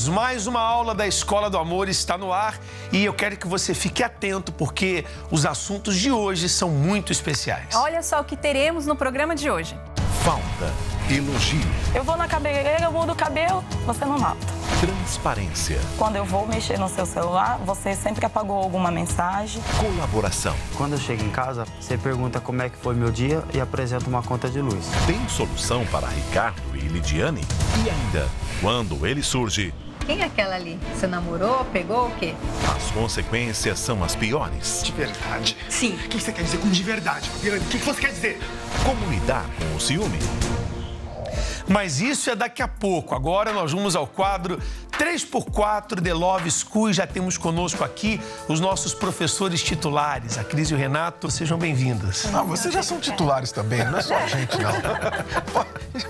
queridos, mais uma aula da Escola do Amor está no ar e eu quero que você fique atento porque os assuntos de hoje são muito especiais. Olha só o que teremos no programa de hoje. Falta, elogio. Eu vou na cabeleireira, eu mudo o cabelo, você não nota. Transparência. Quando eu vou mexer no seu celular, você sempre apagou alguma mensagem. Colaboração. Quando eu chego em casa, você pergunta como é que foi meu dia e apresenta uma conta de luz. Tem solução para Ricardo e Lidiane? E ainda, quando ele surge, quem é aquela ali? Você namorou? Pegou o quê? as consequências são as piores. De verdade? Sim. O que você quer dizer com de verdade, Fabiane? O que você quer dizer? Como lidar com o ciúme? Mas isso é daqui a pouco. Agora nós vamos ao quadro 3x4 The Love School e já temos conosco aqui os nossos professores titulares, a Cris e o Renato. Sejam bem-vindas. Ah, vocês já são titulares também, não é só a gente, não.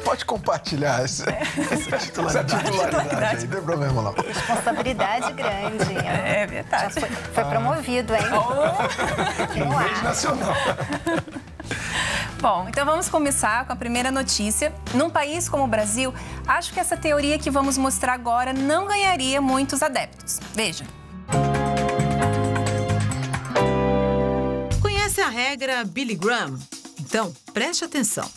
Pode compartilhar essa titularidade aí, não tem problema não. Responsabilidade grande. É verdade. Já foi promovido, hein? Em rede nacional. Bom, então vamos começar com a primeira notícia. Num país como o Brasil, acho que essa teoria que vamos mostrar agora não ganharia muitos adeptos. Veja. Conhece a regra Billy Graham? Então, preste atenção.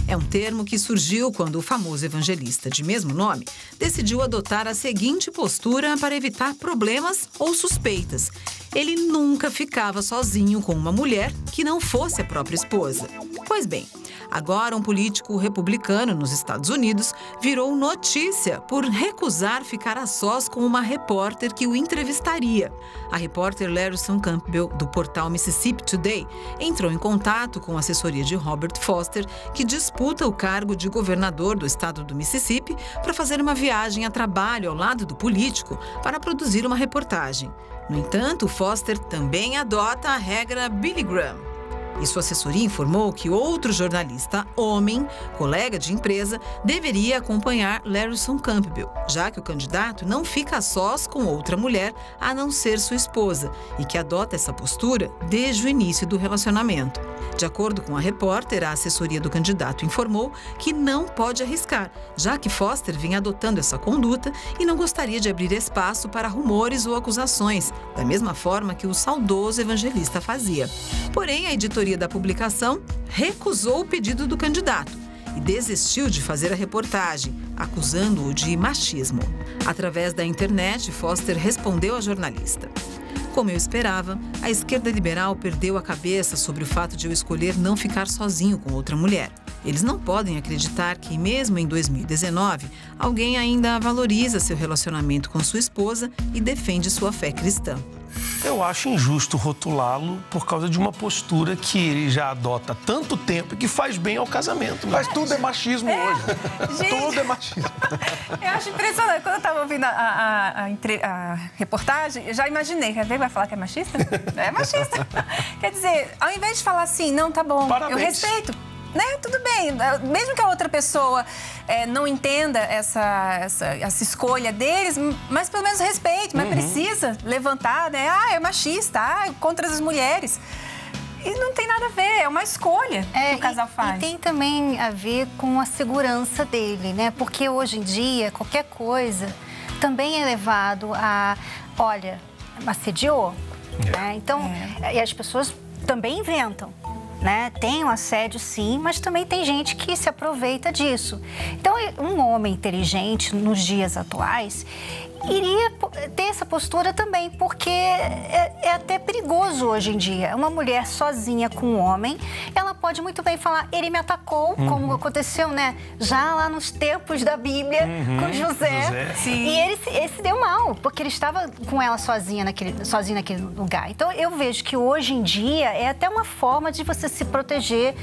É um termo que surgiu quando o famoso evangelista de mesmo nome decidiu adotar a seguinte postura para evitar problemas ou suspeitas. Ele nunca ficava sozinho com uma mulher que não fosse a própria esposa. Pois bem, agora um político republicano nos Estados Unidos virou notícia por recusar ficar a sós com uma repórter que o entrevistaria. A repórter Larison Campbell, do portal Mississippi Today, entrou em contato com a assessoria de Robert Foster, que disputa o cargo de governador do estado do Mississippi, para fazer uma viagem a trabalho ao lado do político para produzir uma reportagem. No entanto, Foster também adota a regra Billy Graham. E sua assessoria informou que outro jornalista, homem, colega de empresa, deveria acompanhar Larison Campbell, já que o candidato não fica a sós com outra mulher a não ser sua esposa e que adota essa postura desde o início do relacionamento. De acordo com a repórter, a assessoria do candidato informou que não pode arriscar, já que Foster vinha adotando essa conduta e não gostaria de abrir espaço para rumores ou acusações, da mesma forma que o saudoso evangelista fazia. Porém, a editoria da publicação recusou o pedido do candidato e desistiu de fazer a reportagem, acusando-o de machismo. Através da internet, Foster respondeu à jornalista: como eu esperava, a esquerda liberal perdeu a cabeça sobre o fato de eu escolher não ficar sozinho com outra mulher. Eles não podem acreditar que, mesmo em 2019, alguém ainda valoriza seu relacionamento com sua esposa e defende sua fé cristã. Eu acho injusto rotulá-lo por causa de uma postura que ele já adota há tanto tempo e que faz bem ao casamento. Mas tudo é machismo hoje. Gente, Tudo é machismo. eu acho impressionante. Quando eu estava ouvindo a reportagem, eu já imaginei. Quer ver? Vai falar que é machista? É machista. Quer dizer, ao invés de falar assim, não, tá bom, parabéns, eu respeito. Né? Tudo bem, mesmo que a outra pessoa não entenda essa escolha deles, mas pelo menos respeite, mas precisa levantar, né? Ah, é machista, contra as mulheres. E não tem nada a ver, é uma escolha que o casal faz. E tem também a ver com a segurança dele, né? Porque hoje em dia, qualquer coisa também é levado a, olha, assediou, né? Então, e as pessoas também inventam. Né? Tem um assédio, sim, mas também tem gente que se aproveita disso. Então, um homem inteligente, nos dias atuais, iria ter essa postura também, porque é até perigoso hoje em dia. Uma mulher sozinha com um homem, ela pode muito bem falar, ele me atacou, como aconteceu, né? Já lá nos tempos da Bíblia, com José. Sim. E ele se deu mal, porque ele estava com ela sozinho naquele lugar. Então, eu vejo que hoje em dia é até uma forma de você se proteger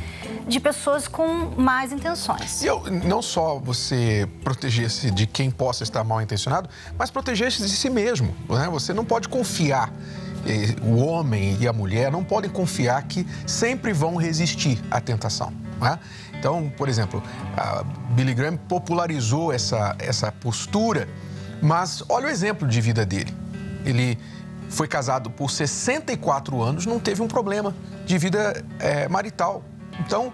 de pessoas com más intenções. E não só você proteger-se de quem possa estar mal intencionado, mas proteger-se de si mesmo, né? Você não pode confiar, o homem e a mulher não podem confiar que sempre vão resistir à tentação, né? Então, por exemplo, a Billy Graham popularizou essa postura, mas olha o exemplo de vida dele. Ele foi casado por 64 anos, não teve um problema de vida marital. Então,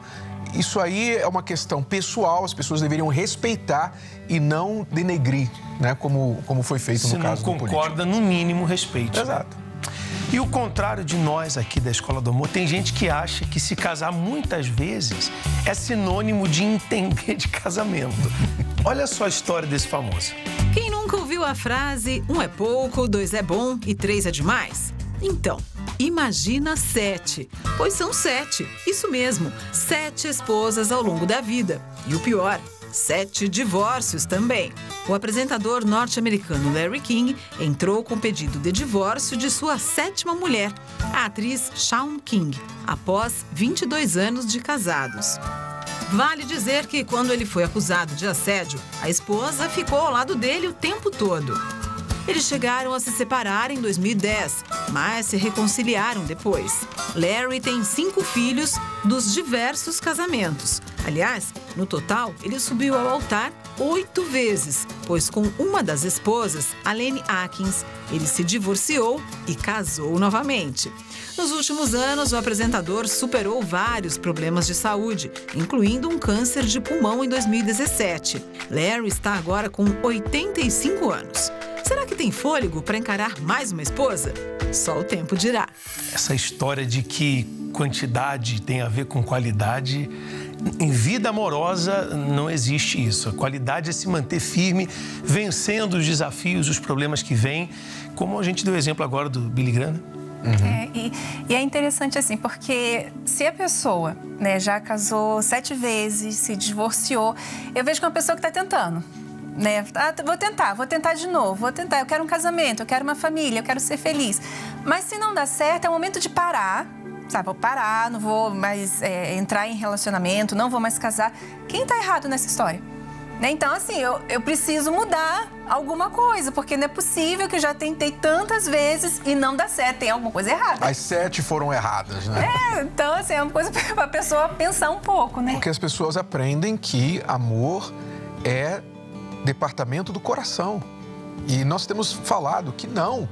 isso aí é uma questão pessoal, as pessoas deveriam respeitar e não denegrir, né? Como foi feito no caso do político. Se não concorda, no mínimo, respeite. Exato. E o contrário de nós aqui da Escola do Amor, tem gente que acha que se casar muitas vezes é sinônimo de entender de casamento. Olha só a história desse famoso. Quem nunca ouviu a frase 1 é pouco, 2 é bom e 3 é demais? Então, imagina 7, pois são 7, isso mesmo, 7 esposas ao longo da vida. E o pior, 7 divórcios também. O apresentador norte-americano Larry King entrou com pedido de divórcio de sua 7ª mulher, a atriz Shaun King, após 22 anos de casados. Vale dizer que quando ele foi acusado de assédio, a esposa ficou ao lado dele o tempo todo. Eles chegaram a se separar em 2010, mas se reconciliaram depois. Larry tem 5 filhos dos diversos casamentos. Aliás, no total, ele subiu ao altar 8 vezes, pois com uma das esposas, a Lenny Atkins, ele se divorciou e casou novamente. Nos últimos anos, o apresentador superou vários problemas de saúde, incluindo um câncer de pulmão em 2017. Larry está agora com 85 anos. Será que tem fôlego para encarar mais uma esposa? Só o tempo dirá. Essa história de que quantidade tem a ver com qualidade, em vida amorosa não existe isso. A qualidade é se manter firme, vencendo os desafios, os problemas que vêm, como a gente deu o exemplo agora do Billy Graham. E é interessante assim, porque se a pessoa, né, já casou 7 vezes, se divorciou, eu vejo que é uma pessoa que está tentando. Né? Vou tentar de novo, eu quero um casamento, eu quero uma família, eu quero ser feliz. Mas se não dá certo, é o momento de parar, sabe? Vou parar, não vou mais entrar em relacionamento, não vou mais casar. Quem tá errado nessa história? Né? Então, assim, eu preciso mudar alguma coisa, porque não é possível que eu já tentei tantas vezes e não dá certo, tem alguma coisa errada. As 7 foram erradas, né? Então, assim, é uma coisa pra pessoa pensar um pouco, né? Porque as pessoas aprendem que amor é departamento do coração. E nós temos falado que não.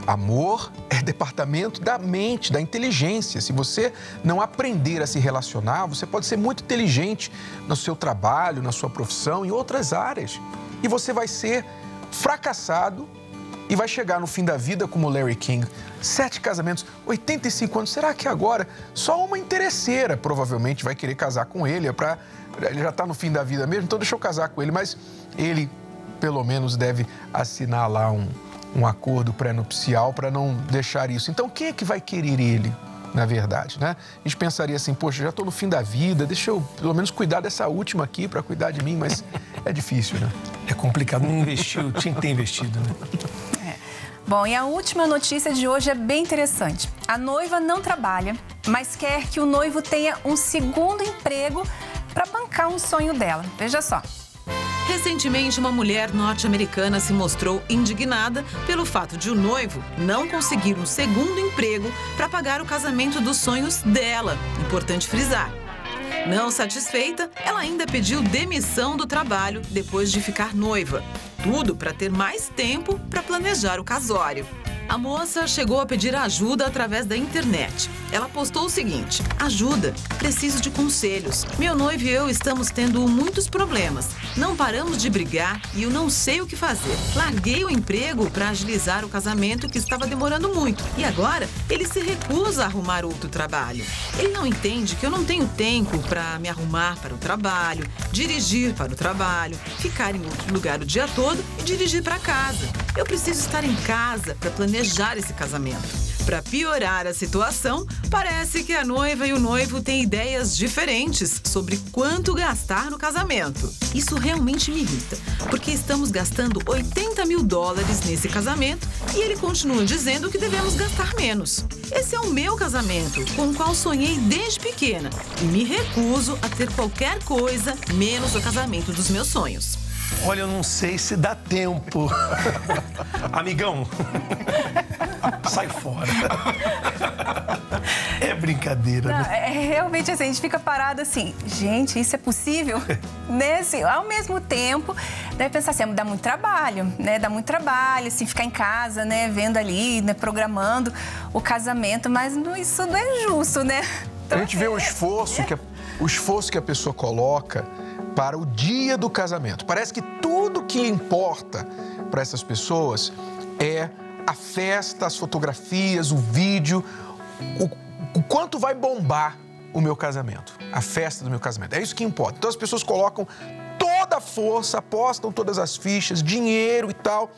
Amor é departamento da mente, da inteligência. Se você não aprender a se relacionar, você pode ser muito inteligente no seu trabalho, na sua profissão, em outras áreas. E você vai ser fracassado e vai chegar no fim da vida como Larry King. 7 casamentos, 85 anos. Será que agora só uma interesseira provavelmente vai querer casar com ele? Ele já está no fim da vida mesmo, então deixa eu casar com ele. Mas ele, pelo menos, deve assinar lá um acordo pré-nupcial para não deixar isso. Então, quem é que vai querer ele, na verdade, né? A gente pensaria assim, poxa, já estou no fim da vida, deixa eu, pelo menos, cuidar dessa última aqui para cuidar de mim, mas é difícil, né? É complicado, não investiu, tinha que ter investido, né? Bom, e a última notícia de hoje é bem interessante. A noiva não trabalha, mas quer que o noivo tenha um segundo emprego para bancar um sonho dela. Veja só. Recentemente, uma mulher norte-americana se mostrou indignada pelo fato de o noivo não conseguir um segundo emprego para pagar o casamento dos sonhos dela. Importante frisar. Não satisfeita, ela ainda pediu demissão do trabalho depois de ficar noiva. Tudo para ter mais tempo para planejar o casório. A moça chegou a pedir ajuda através da internet. Ela postou o seguinte: ajuda, preciso de conselhos. Meu noivo e eu estamos tendo muitos problemas. Não paramos de brigar e eu não sei o que fazer. Larguei o emprego para agilizar o casamento que estava demorando muito. E agora ele se recusa a arrumar outro trabalho. Ele não entende que eu não tenho tempo para me arrumar para o trabalho, dirigir para o trabalho, ficar em outro lugar o dia todo e dirigir para casa. Eu preciso estar em casa para planejar esse casamento. Para piorar a situação, parece que a noiva e o noivo têm ideias diferentes sobre quanto gastar no casamento. Isso realmente me irrita, porque estamos gastando $80 mil nesse casamento e ele continua dizendo que devemos gastar menos. Esse é o meu casamento, com o qual sonhei desde pequena e me recuso a ter qualquer coisa menos o casamento dos meus sonhos. Olha, eu não sei se dá tempo. Amigão, sai fora. É brincadeira, não, né? Realmente, assim, a gente fica parado assim, gente, isso é possível? Ao mesmo tempo, deve pensar assim, dá muito trabalho, né? Dá muito trabalho, assim, ficar em casa, né? Vendo ali, né? Programando o casamento, mas isso não é justo, né? Então, a gente vê o esforço o esforço que a pessoa coloca para o dia do casamento. Parece que tudo que importa para essas pessoas é a festa, as fotografias, o vídeo, o quanto vai bombar o meu casamento, a festa do meu casamento. É isso que importa. Então as pessoas colocam toda a força, apostam todas as fichas, dinheiro e tal,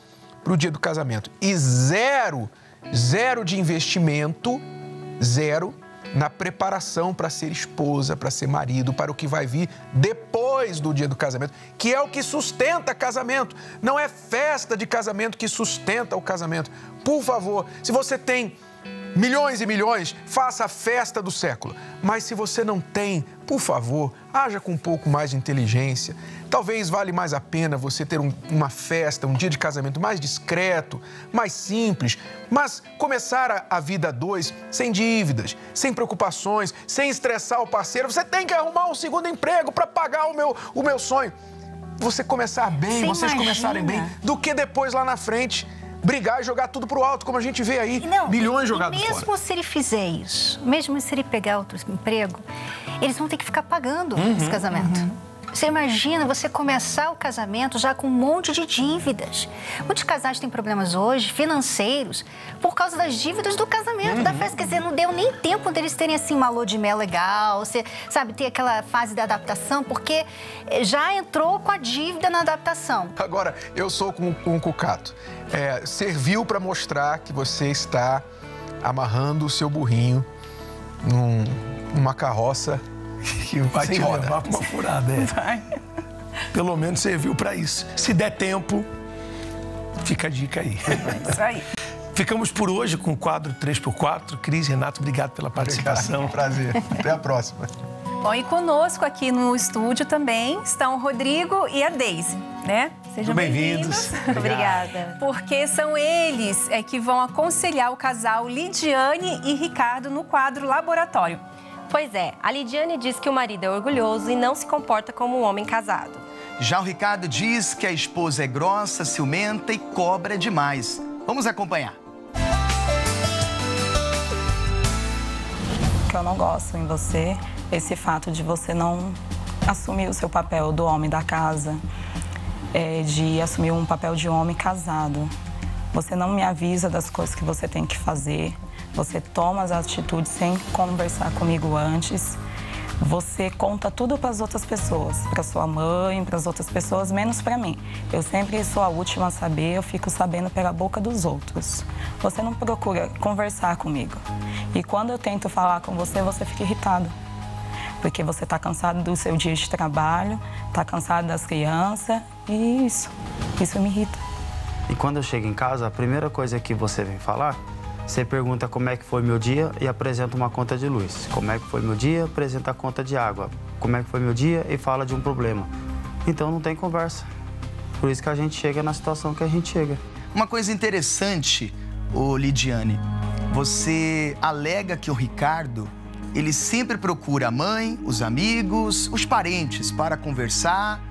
para o dia do casamento. E zero de investimento, zero na preparação para ser esposa, para ser marido, para o que vai vir depois do dia do casamento, que é o que sustenta casamento. Não é festa de casamento que sustenta o casamento. Por favor, se você tem milhões e milhões, faça a festa do século. Mas se você não tem, por favor, haja com um pouco mais de inteligência. Talvez vale mais a pena você ter uma festa, um dia de casamento mais discreto, mais simples, mas começar a vida a dois sem dívidas, sem preocupações, sem estressar o parceiro. Você tem que arrumar um segundo emprego para pagar o meu sonho. Você começar bem, vocês começarem bem, do que depois lá na frente brigar e jogar tudo pro alto, como a gente vê aí, milhões jogados fora. Mesmo se ele fizer isso, mesmo se ele pegar outro emprego, eles vão ter que ficar pagando esse casamento. Você imagina você começar o casamento já com um monte de dívidas. Muitos casais têm problemas hoje, financeiros, por causa das dívidas do casamento, da festa. Quer dizer, não deu nem tempo deles terem, assim, uma lua de mel legal, você, sabe, ter aquela fase da adaptação, porque já entrou com a dívida na adaptação. Agora, eu sou com o Cucato. Serviu para mostrar que você está amarrando o seu burrinho numa carroça que vai te levar para uma furada. Pelo menos serviu para isso. Se der tempo, fica a dica aí. É isso aí. Ficamos por hoje com o quadro 3x4. Cris, Renato, obrigado pela participação. Obrigado, prazer. Até a próxima. Bom, e conosco aqui no estúdio também estão o Rodrigo e a Deise, né? Sejam bem-vindos. Obrigada. Porque são eles que vão aconselhar o casal Lidiane e Ricardo no quadro Laboratório. Pois é, a Lidiane diz que o marido é orgulhoso e não se comporta como um homem casado. Já o Ricardo diz que a esposa é grossa, ciumenta e cobra demais. Vamos acompanhar. O que eu não gosto em você é esse fato de você não assumir o seu papel do homem da casa, de assumir um papel de homem casado. Você não me avisa das coisas que você tem que fazer. Você toma as atitudes sem conversar comigo antes. Você conta tudo para as outras pessoas, para sua mãe, para as outras pessoas, menos para mim. Eu sempre sou a última a saber, eu fico sabendo pela boca dos outros. Você não procura conversar comigo. E quando eu tento falar com você, você fica irritado. Porque você está cansado do seu dia de trabalho, está cansado das crianças e isso me irrita. E quando eu chego em casa, a primeira coisa que você vem falar, você pergunta como é que foi meu dia e apresenta uma conta de luz. Como é que foi meu dia, apresenta a conta de água. Como é que foi meu dia e fala de um problema. Então não tem conversa. Por isso que a gente chega na situação que a gente chega. Uma coisa interessante, Lidiane, você alega que o Ricardo, ele sempre procura a mãe, os amigos, os parentes para conversar,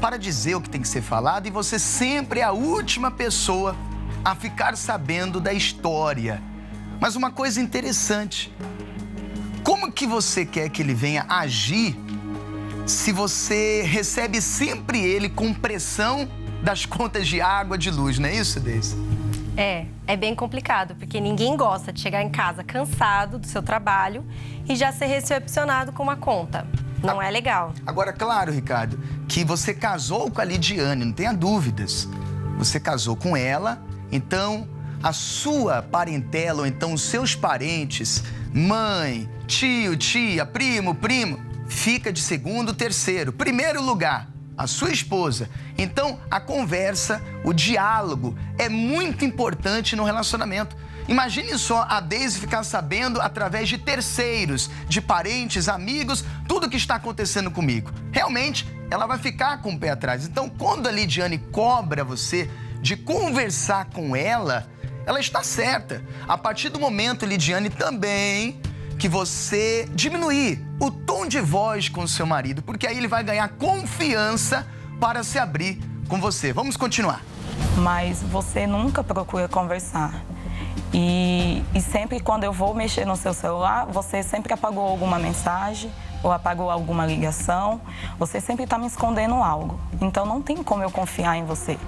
para dizer o que tem que ser falado, e você sempre é a última pessoa a ficar sabendo da história. Mas uma coisa interessante, como que você quer que ele venha agir se você recebe sempre ele com pressão das contas de água, de luz, não é isso, Deise? É bem complicado, porque ninguém gosta de chegar em casa cansado do seu trabalho e já ser recepcionado com uma conta. Não é legal. Agora, claro, Ricardo, que você casou com a Lidiane, não tenha dúvidas. Você casou com ela, então a sua parentela, ou então os seus parentes, mãe, tio, tia, primo, fica de segundo, terceiro. Primeiro lugar, a sua esposa. Então, a conversa, o diálogo é muito importante no relacionamento. Imagine só a Deise ficar sabendo através de terceiros, de parentes, amigos, tudo que está acontecendo comigo. Realmente, ela vai ficar com o pé atrás. Então, quando a Lidiane cobra você de conversar com ela, ela está certa. A partir do momento, Lidiane, também que você diminuir o tom de voz com o seu marido, porque aí ele vai ganhar confiança para se abrir com você. Vamos continuar. Mas você nunca procura conversar. E sempre quando eu vou mexer no seu celular, você sempre apagou alguma mensagem ou apago alguma ligação, você sempre está me escondendo algo. Então não tem como eu confiar em você.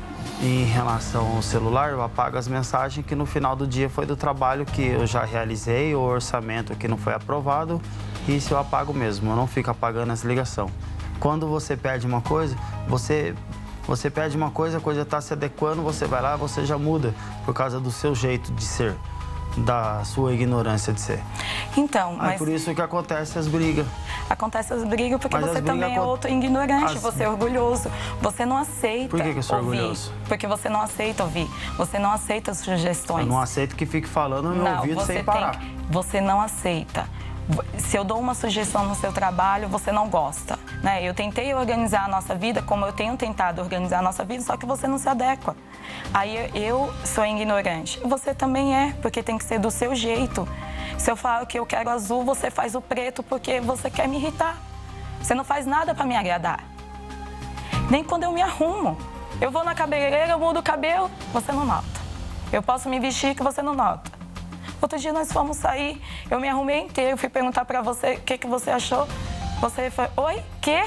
Em relação ao celular, eu apago as mensagens que no final do dia foi do trabalho que eu já realizei, o orçamento que não foi aprovado, e isso eu apago mesmo, eu não fico apagando essa ligação. Quando você perde uma coisa, você perde uma coisa, a coisa está se adequando, você vai lá, você já muda por causa do seu jeito de ser, da sua ignorância de ser. Então, mas... É por isso que acontece as brigas. Acontece as brigas porque Mas você também é outro ignorante, você é orgulhoso. Você não aceita Por que eu sou ouvir, orgulhoso? Porque você não aceita ouvir, você não aceita sugestões. Eu não aceito que fique falando no meu ouvido sem parar. Você não aceita. Se eu dou uma sugestão no seu trabalho, você não gosta, né? Eu tentei organizar a nossa vida como eu tenho tentado organizar a nossa vida, só que você não se adequa. Aí eu sou ignorante. Você também é, porque tem que ser do seu jeito. Se eu falo que eu quero azul, você faz o preto porque você quer me irritar. Você não faz nada para me agradar. Nem quando eu me arrumo. Eu vou na cabeleireira, eu mudo o cabelo, você não nota. Eu posso me vestir que você não nota. Outro dia nós fomos sair, eu me arrumei inteiro, fui perguntar pra você o que você achou. Você falou, oi, quê?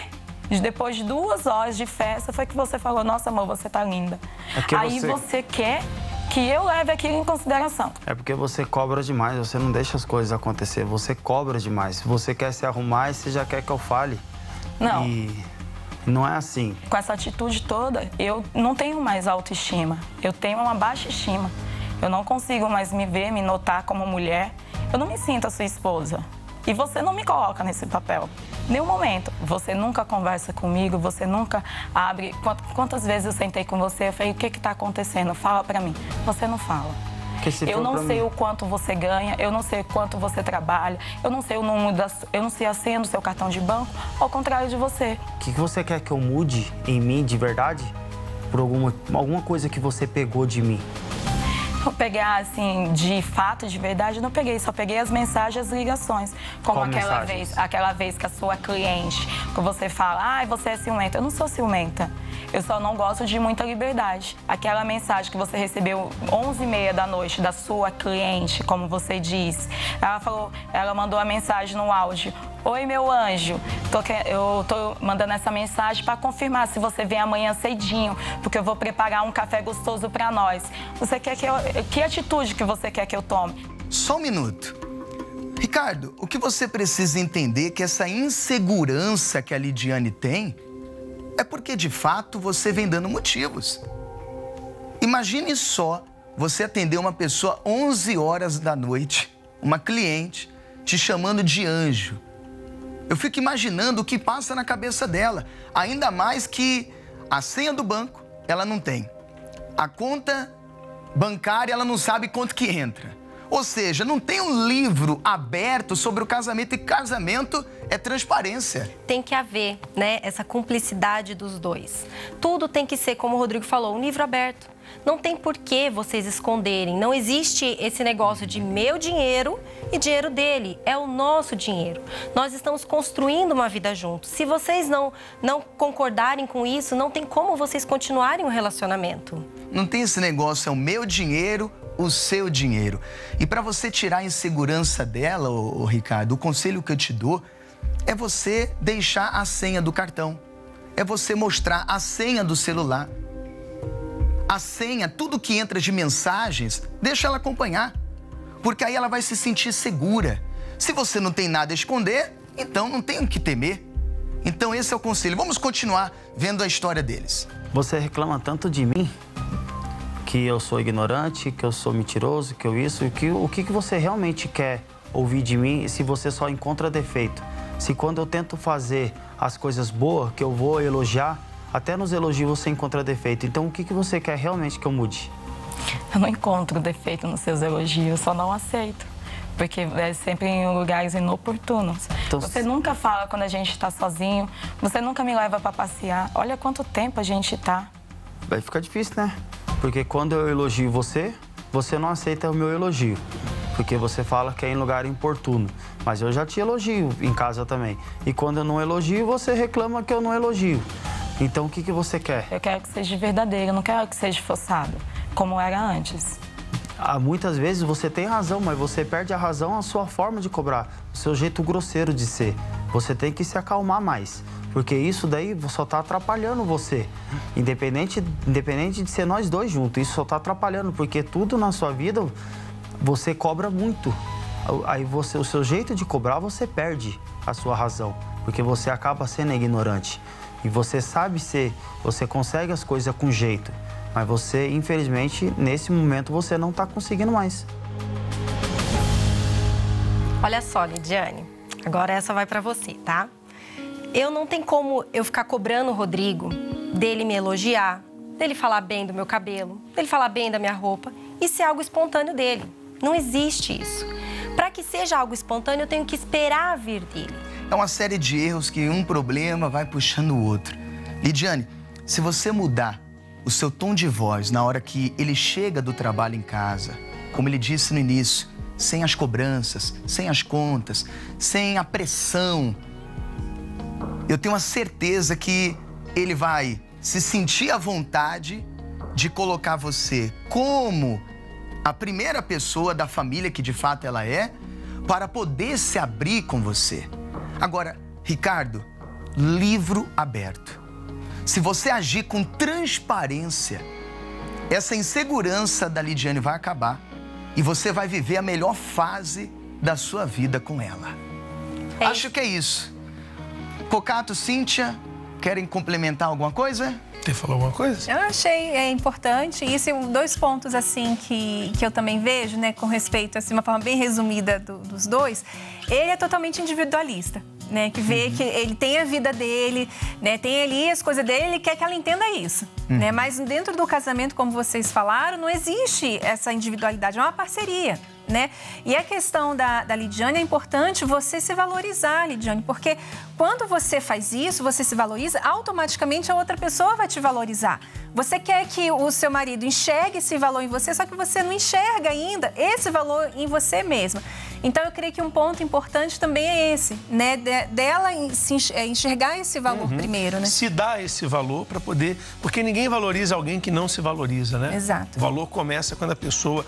Depois de 2 horas de festa, foi que você falou, nossa, amor, você tá linda. Aí você quer que eu leve aquilo em consideração. É porque você cobra demais, você não deixa as coisas acontecer, você cobra demais. Você quer se arrumar e você já quer que eu fale. Não. E não é assim. Com essa atitude toda, eu não tenho mais autoestima, eu tenho uma baixa estima. Eu não consigo mais me ver, me notar como mulher. Eu não me sinto a sua esposa. E você não me coloca nesse papel. Nenhum momento. Você nunca conversa comigo, você nunca abre... Quantas vezes eu sentei com você, eu falei, o que está acontecendo? Fala pra mim. Você não fala. Eu não sei o quanto você ganha, eu não sei o quanto você trabalha, eu não sei o número eu não sei a senha do seu cartão de banco, ao contrário de você. O que você quer que eu mude em mim de verdade? Por alguma coisa que você pegou de mim? Eu pegar, assim, de fato, de verdade, não peguei. Só peguei as mensagens, as ligações. Como aquela vez que a sua cliente, que você fala, você é ciumenta. Eu não sou ciumenta. Eu só não gosto de muita liberdade. Aquela mensagem que você recebeu 11h30 da noite da sua cliente, como você disse. Ela mandou a mensagem no áudio. Oi, meu anjo, eu tô mandando essa mensagem para confirmar se você vem amanhã cedinho, porque eu vou preparar um café gostoso para nós. Você quer que atitude que você quer que eu tome? Só um minuto. Ricardo, o que você precisa entender é que essa insegurança que a Lidiane tem é porque, de fato, você vem dando motivos. Imagine só você atender uma pessoa 11 horas da noite, uma cliente, te chamando de anjo. Eu fico imaginando o que passa na cabeça dela. Ainda mais que a senha do banco, ela não tem. A conta bancária, ela não sabe quanto que entra. Ou seja, não tem um livro aberto sobre o casamento. E casamento é transparência. Tem que haver, né, essa cumplicidade dos dois. Tudo tem que ser, como o Rodrigo falou, um livro aberto. Não tem por que vocês esconderem. Não existe esse negócio de meu dinheiro e dinheiro dele. É o nosso dinheiro. Nós estamos construindo uma vida juntos. Se vocês não concordarem com isso, não tem como vocês continuarem um relacionamento. Não tem esse negócio, é o meu dinheiro, o seu dinheiro. E para você tirar a insegurança dela, Ricardo, o conselho que eu te dou é você deixar a senha do cartão. É você mostrar a senha do celular. A senha, tudo que entra de mensagens, deixa ela acompanhar. Porque aí ela vai se sentir segura. Se você não tem nada a esconder, então não tem o que temer. Então esse é o conselho. Vamos continuar vendo a história deles. Você reclama tanto de mim, que eu sou ignorante, que eu sou mentiroso, que eu isso, o que você realmente quer ouvir de mim se você só encontra defeito? Se quando eu tento fazer as coisas boas, que eu vou elogiar, até nos elogios você encontra defeito. Então, o que você quer realmente que eu mude? Eu não encontro defeito nos seus elogios, só não aceito. Porque é sempre em lugares inoportunos. Então, você nunca fala quando a gente está sozinho, você nunca me leva para passear. Olha quanto tempo a gente tá. Vai ficar difícil, né? Porque quando eu elogio você, você não aceita o meu elogio. Porque você fala que é em lugar importuno. Mas eu já te elogio em casa também. E quando eu não elogio, você reclama que eu não elogio. Então, o que você quer? Eu quero que seja verdadeiro, eu não quero que seja forçado, como era antes. Muitas vezes você tem razão, mas você perde a razão a sua forma de cobrar, o seu jeito grosseiro de ser. você tem que se acalmar mais. Porque isso daí só tá atrapalhando você. Independente de ser nós dois juntos, isso só tá atrapalhando. Porque tudo na sua vida, você cobra muito. Aí o seu jeito de cobrar, você perde a sua razão. Porque você acaba sendo ignorante. E você sabe você consegue as coisas com jeito. Mas você, infelizmente, nesse momento, você não tá conseguindo mais. Olha só, Lidiane, agora essa vai pra você, tá? Não tem como eu ficar cobrando o Rodrigo dele me elogiar, dele falar bem do meu cabelo, dele falar bem da minha roupa e ser algo espontâneo dele. Não existe isso. Para que seja algo espontâneo, eu tenho que esperar vir dele. É uma série de erros que um problema vai puxando o outro. Lidiane, se você mudar o seu tom de voz na hora que ele chega do trabalho em casa, como ele disse no início, sem as cobranças, sem as contas, sem a pressão, eu tenho a certeza que ele vai se sentir à vontade de colocar você como a primeira pessoa da família que de fato ela é, para poder se abrir com você. Agora, Ricardo, livro aberto. Se você agir com transparência, essa insegurança da Lidiane vai acabar e você vai viver a melhor fase da sua vida com ela. Acho que é isso. Cocato, Cíntia, querem complementar alguma coisa? Você falou alguma coisa? Eu achei importante. E são 2 pontos, assim, que eu também vejo, né, com respeito, assim, uma forma bem resumida dos dois. Ele é totalmente individualista, né, que vê que ele tem a vida dele, né, tem ali as coisas dele, ele quer que ela entenda isso, né, mas dentro do casamento, como vocês falaram, não existe essa individualidade, é uma parceria, né? E a questão da Lidiane, é importante você se valorizar, Lidiane, porque quando você faz isso, você se valoriza, automaticamente a outra pessoa vai te valorizar. Você quer que o seu marido enxergue esse valor em você, só que você não enxerga ainda esse valor em você mesma. Então, eu creio que um ponto importante também é esse, né? Dela enxergar esse valor primeiro, né? Se dá esse valor para poder... Porque ninguém valoriza alguém que não se valoriza, né? Exato. O valor começa quando a pessoa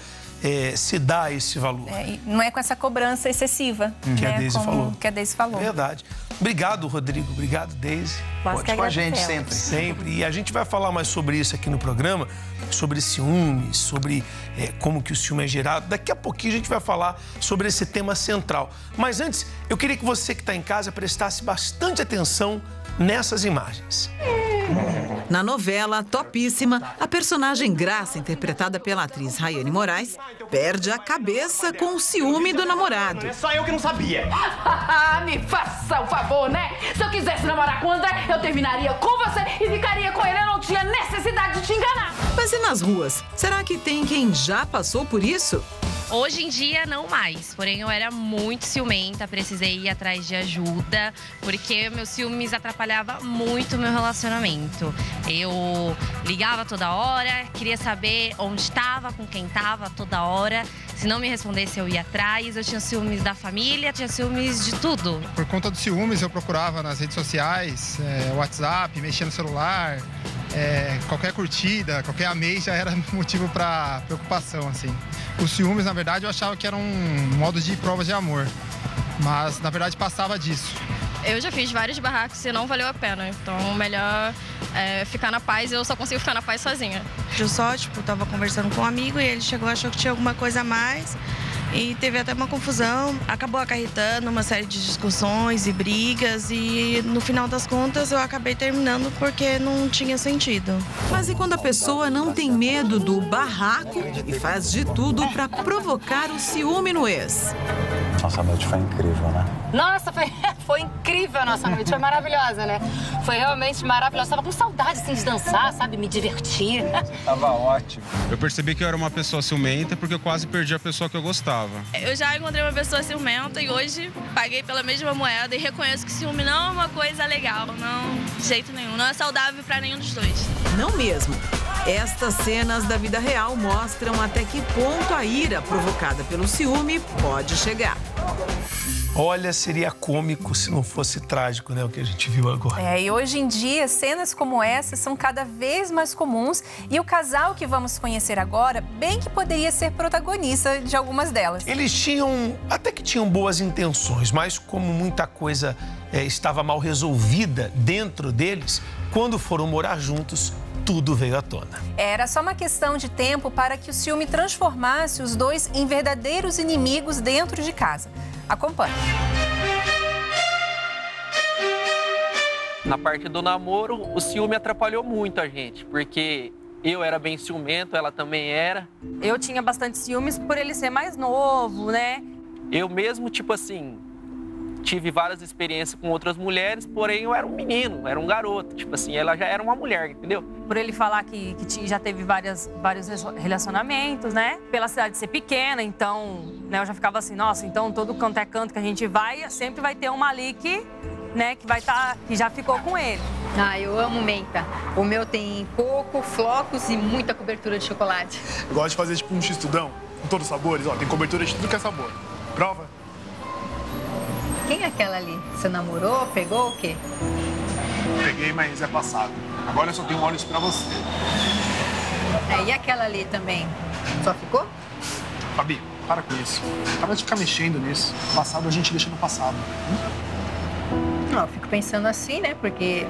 se dá esse valor. Não é com essa cobrança excessiva, que a Deise falou. Que a Deise falou. Verdade. Obrigado, Rodrigo. Obrigado, Deise. Conte com a gente sempre. Sempre. E a gente vai falar mais sobre isso aqui no programa, sobre ciúmes, sobre como que o ciúme é gerado. Daqui a pouquinho a gente vai falar sobre esse tema central. Mas antes, eu queria que você que está em casa prestasse bastante atenção nessas imagens. Na novela Topíssima, a personagem Graça, interpretada pela atriz Rayane Moraes, perde a cabeça com o ciúme do namorado. É só eu que não sabia. Me faça o favor, né? Se eu quisesse namorar com o André, eu terminaria com você e ficaria com ele. Eu não tinha necessidade de te enganar. Mas e nas ruas? Será que tem quem já passou por isso? Hoje em dia, não mais. Porém, eu era muito ciumenta, precisei ir atrás de ajuda, porque meus ciúmes atrapalhavam muito o meu relacionamento. Eu ligava toda hora, queria saber onde estava, com quem estava toda hora. Se não me respondesse, eu ia atrás. Eu tinha ciúmes da família, tinha ciúmes de tudo. Por conta dos ciúmes, eu procurava nas redes sociais, WhatsApp, mexia no celular. Qualquer curtida, qualquer amei já era motivo para preocupação, assim. Os ciúmes, na verdade, eu achava que eram um modo de prova de amor, mas, na verdade, passava disso. Eu já fiz vários barracos e não valeu a pena, então melhor ficar na paz. Eu só consigo ficar na paz sozinha. Eu só, tava conversando com um amigo e ele chegou, achou que tinha alguma coisa a mais. E teve até uma confusão, acabou acarretando uma série de discussões e brigas e no final das contas eu acabei terminando porque não tinha sentido. Mas e quando a pessoa não tem medo do barraco e faz de tudo para provocar o ciúme no ex? Nossa noite foi incrível, né? Nossa, foi incrível a nossa noite, foi maravilhosa, né? Foi realmente maravilhosa. Tava com saudade, assim, de dançar, sabe? Me divertir. Tava ótimo. Eu percebi que eu era uma pessoa ciumenta porque eu quase perdi a pessoa que eu gostava. Eu já encontrei uma pessoa ciumenta e hoje paguei pela mesma moeda e reconheço que ciúme não é uma coisa legal, não, de jeito nenhum. Não é saudável para nenhum dos dois. Não mesmo. Estas cenas da vida real mostram até que ponto a ira provocada pelo ciúme pode chegar. Olha, seria cômico se não fosse trágico, né, o que a gente viu agora. E hoje em dia, cenas como essas são cada vez mais comuns e o casal que vamos conhecer agora, bem que poderia ser protagonista de algumas delas. Eles até que tinham boas intenções, mas como muita coisa estava mal resolvida dentro deles, quando foram morar juntos, tudo veio à tona. Era só uma questão de tempo para que o ciúme transformasse os dois em verdadeiros inimigos dentro de casa. Acompanhe. Na parte do namoro, o ciúme atrapalhou muito a gente, porque eu era bem ciumento, ela também era. Eu tinha bastante ciúmes por ele ser mais novo, né? Eu mesmo, tipo assim, tive várias experiências com outras mulheres, porém eu era um menino, era um garoto. Tipo assim, ela já era uma mulher, entendeu? Por ele falar que já teve vários relacionamentos, né? Pela cidade ser pequena, então, né, eu já ficava assim, nossa, então todo canto é canto que a gente vai, sempre vai ter uma ali que, né, que vai estar, que já ficou com ele. Ah, eu amo menta. O meu tem coco, flocos e muita cobertura de chocolate. Eu gosto de fazer tipo um x-tudão, com todos os sabores. Ó, tem cobertura de tudo que é sabor. Prova? Quem é aquela ali? Você namorou, pegou o quê? Peguei, mas é passado. Agora eu só tenho olhos pra você. É, e aquela ali também? Só ficou? Fabi, para com isso. Para de ficar mexendo nisso. O passado a gente deixa no passado. Não, eu fico pensando assim, né? Porque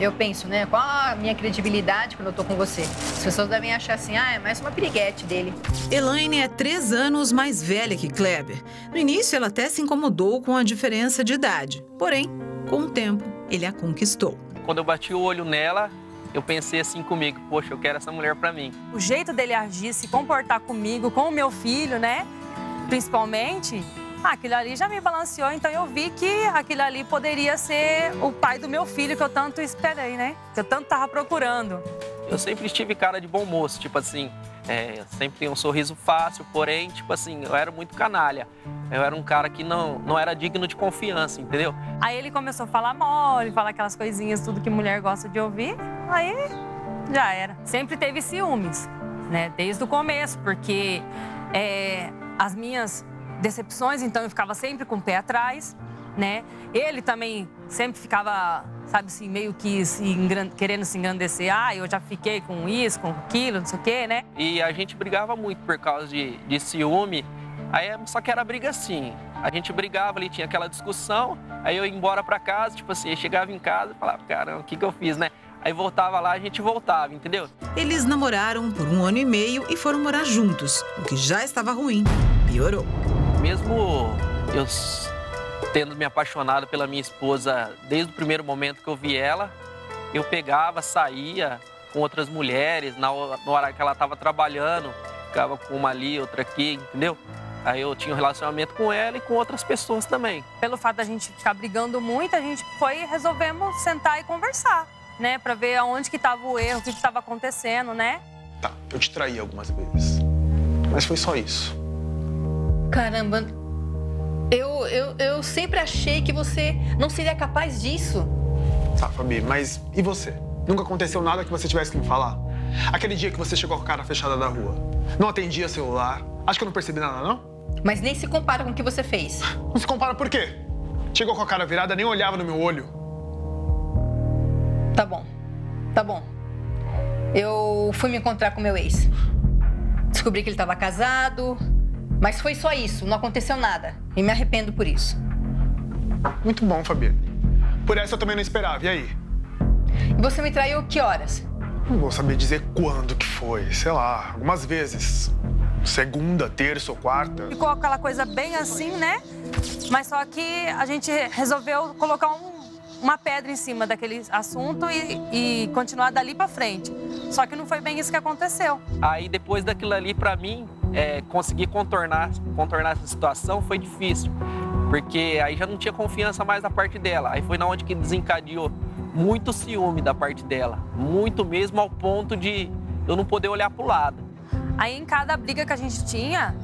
eu penso, né? Qual a minha credibilidade quando eu tô com você? As pessoas devem achar assim, ah, é mais uma piriguete dele. Elaine é 3 anos mais velha que Kleber. No início, ela até se incomodou com a diferença de idade. Porém, com o tempo, ele a conquistou. Quando eu bati o olho nela, eu pensei assim comigo, poxa, eu quero essa mulher pra mim. O jeito dele agir, se comportar comigo, com o meu filho, né? Principalmente, aquilo ali já me balanceou, então eu vi que aquilo ali poderia ser o pai do meu filho que eu tanto esperei, né? Que eu tanto tava procurando. Eu sempre estive cara de bom moço, tipo assim, sempre tenho um sorriso fácil, porém, tipo assim, eu era muito canalha. Eu era um cara que não era digno de confiança, entendeu? Aí ele começou a falar mole, falar aquelas coisinhas, tudo que mulher gosta de ouvir, aí já era. Sempre teve ciúmes, né? Desde o começo, porque as minhas decepções, então eu ficava sempre com o pé atrás, né? Ele também sempre ficava, sabe assim, meio que querendo se engrandecer. Ah, eu já fiquei com isso, com aquilo, não sei o quê, né? E a gente brigava muito por causa de ciúme. Aí, só que era briga assim. A gente brigava ali, tinha aquela discussão. Aí eu ia embora pra casa, tipo assim, eu chegava em casa e falava, caramba, o que eu fiz, né? Aí voltava lá, a gente voltava, entendeu? Eles namoraram por 1 ano e meio e foram morar juntos. O que já estava ruim, piorou. Mesmo eu tendo me apaixonado pela minha esposa desde o primeiro momento que eu vi ela, eu pegava, saía com outras mulheres, na hora que ela estava trabalhando, ficava com uma ali, outra aqui, entendeu? Aí eu tinha um relacionamento com ela e com outras pessoas também. Pelo fato da gente ficar brigando muito, a gente resolvemos sentar e conversar, né? Pra ver aonde que estava o erro, o que estava acontecendo, né? Tá, eu te traí algumas vezes. Mas foi só isso. Caramba, eu sempre achei que você não seria capaz disso. Tá, Fabi, mas e você? Nunca aconteceu nada que você tivesse que me falar? Aquele dia que você chegou com a cara fechada da rua, não atendia celular, acho que eu não percebi nada, não? Mas nem se compara com o que você fez. Não se compara por quê? Chegou com a cara virada, nem olhava no meu olho. Tá bom, tá bom. Eu fui me encontrar com meu ex. Descobri que ele estava casado, mas foi só isso, não aconteceu nada. E me arrependo por isso. Muito bom, Fabi. Por essa eu também não esperava, e aí? E você me traiu que horas? Não vou saber dizer quando que foi, sei lá, algumas vezes. Segunda, terça ou quarta. Ficou aquela coisa bem assim, né? Mas só que a gente resolveu colocar uma pedra em cima daquele assunto e continuar dali pra frente. Só que não foi bem isso que aconteceu. Aí depois daquilo ali, pra mim, conseguir contornar essa situação foi difícil. Porque aí já não tinha confiança mais da parte dela. Aí foi na onde que desencadeou muito ciúme da parte dela. Muito mesmo, ao ponto de eu não poder olhar pro lado. Aí em cada briga que a gente tinha,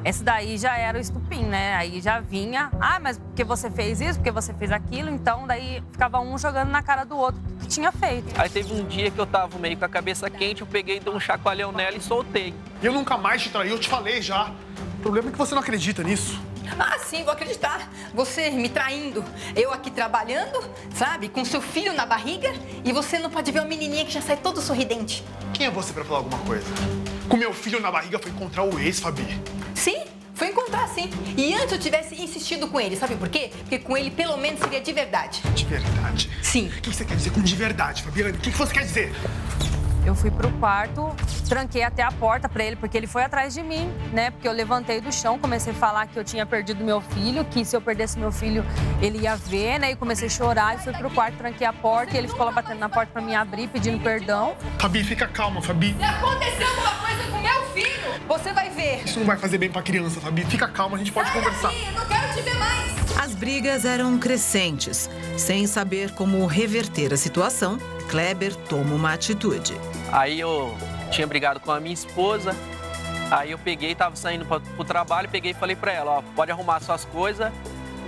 esse daí já era o estupim, né? Aí já vinha, mas porque você fez isso, porque você fez aquilo, então daí ficava um jogando na cara do outro o que tinha feito. Aí teve um dia que eu tava meio com a cabeça quente, eu peguei, dei um chacoalhão nela e soltei. E eu nunca mais te traí, eu te falei já. O problema é que você não acredita nisso. Ah, sim, vou acreditar. Você me traindo, eu aqui trabalhando, sabe, com seu filho na barriga, e você não pode ver uma menininha que já sai todo sorridente. Quem é você pra falar alguma coisa? Com meu filho na barriga foi encontrar o ex, Fabi. Sim, Foi encontrar sim. E antes eu tivesse insistido com ele, sabe por quê? Porque com ele pelo menos seria de verdade. De verdade? Sim. O que você quer dizer com de verdade, Fabiane? O que você quer dizer? Eu fui pro quarto, tranquei até a porta pra ele, porque ele foi atrás de mim, né? Porque eu levantei do chão, comecei a falar que eu tinha perdido meu filho, que se eu perdesse meu filho, ele ia ver, né? E comecei a chorar, e fui pro quarto, tranquei a porta, e ele ficou lá batendo na porta pra me abrir, pedindo perdão. Fabi, fica calma, Fabi. Se acontecer alguma coisa com meu filho, você vai ver. Isso não vai fazer bem pra criança, Fabi. Fica calma, a gente pode conversar. Daqui, eu não quero te ver mais. As brigas eram crescentes. Sem saber como reverter a situação, Kleber toma uma atitude. Aí eu tinha brigado com a minha esposa, aí eu peguei, tava saindo pro trabalho, peguei e falei pra ela, ó, pode arrumar suas coisas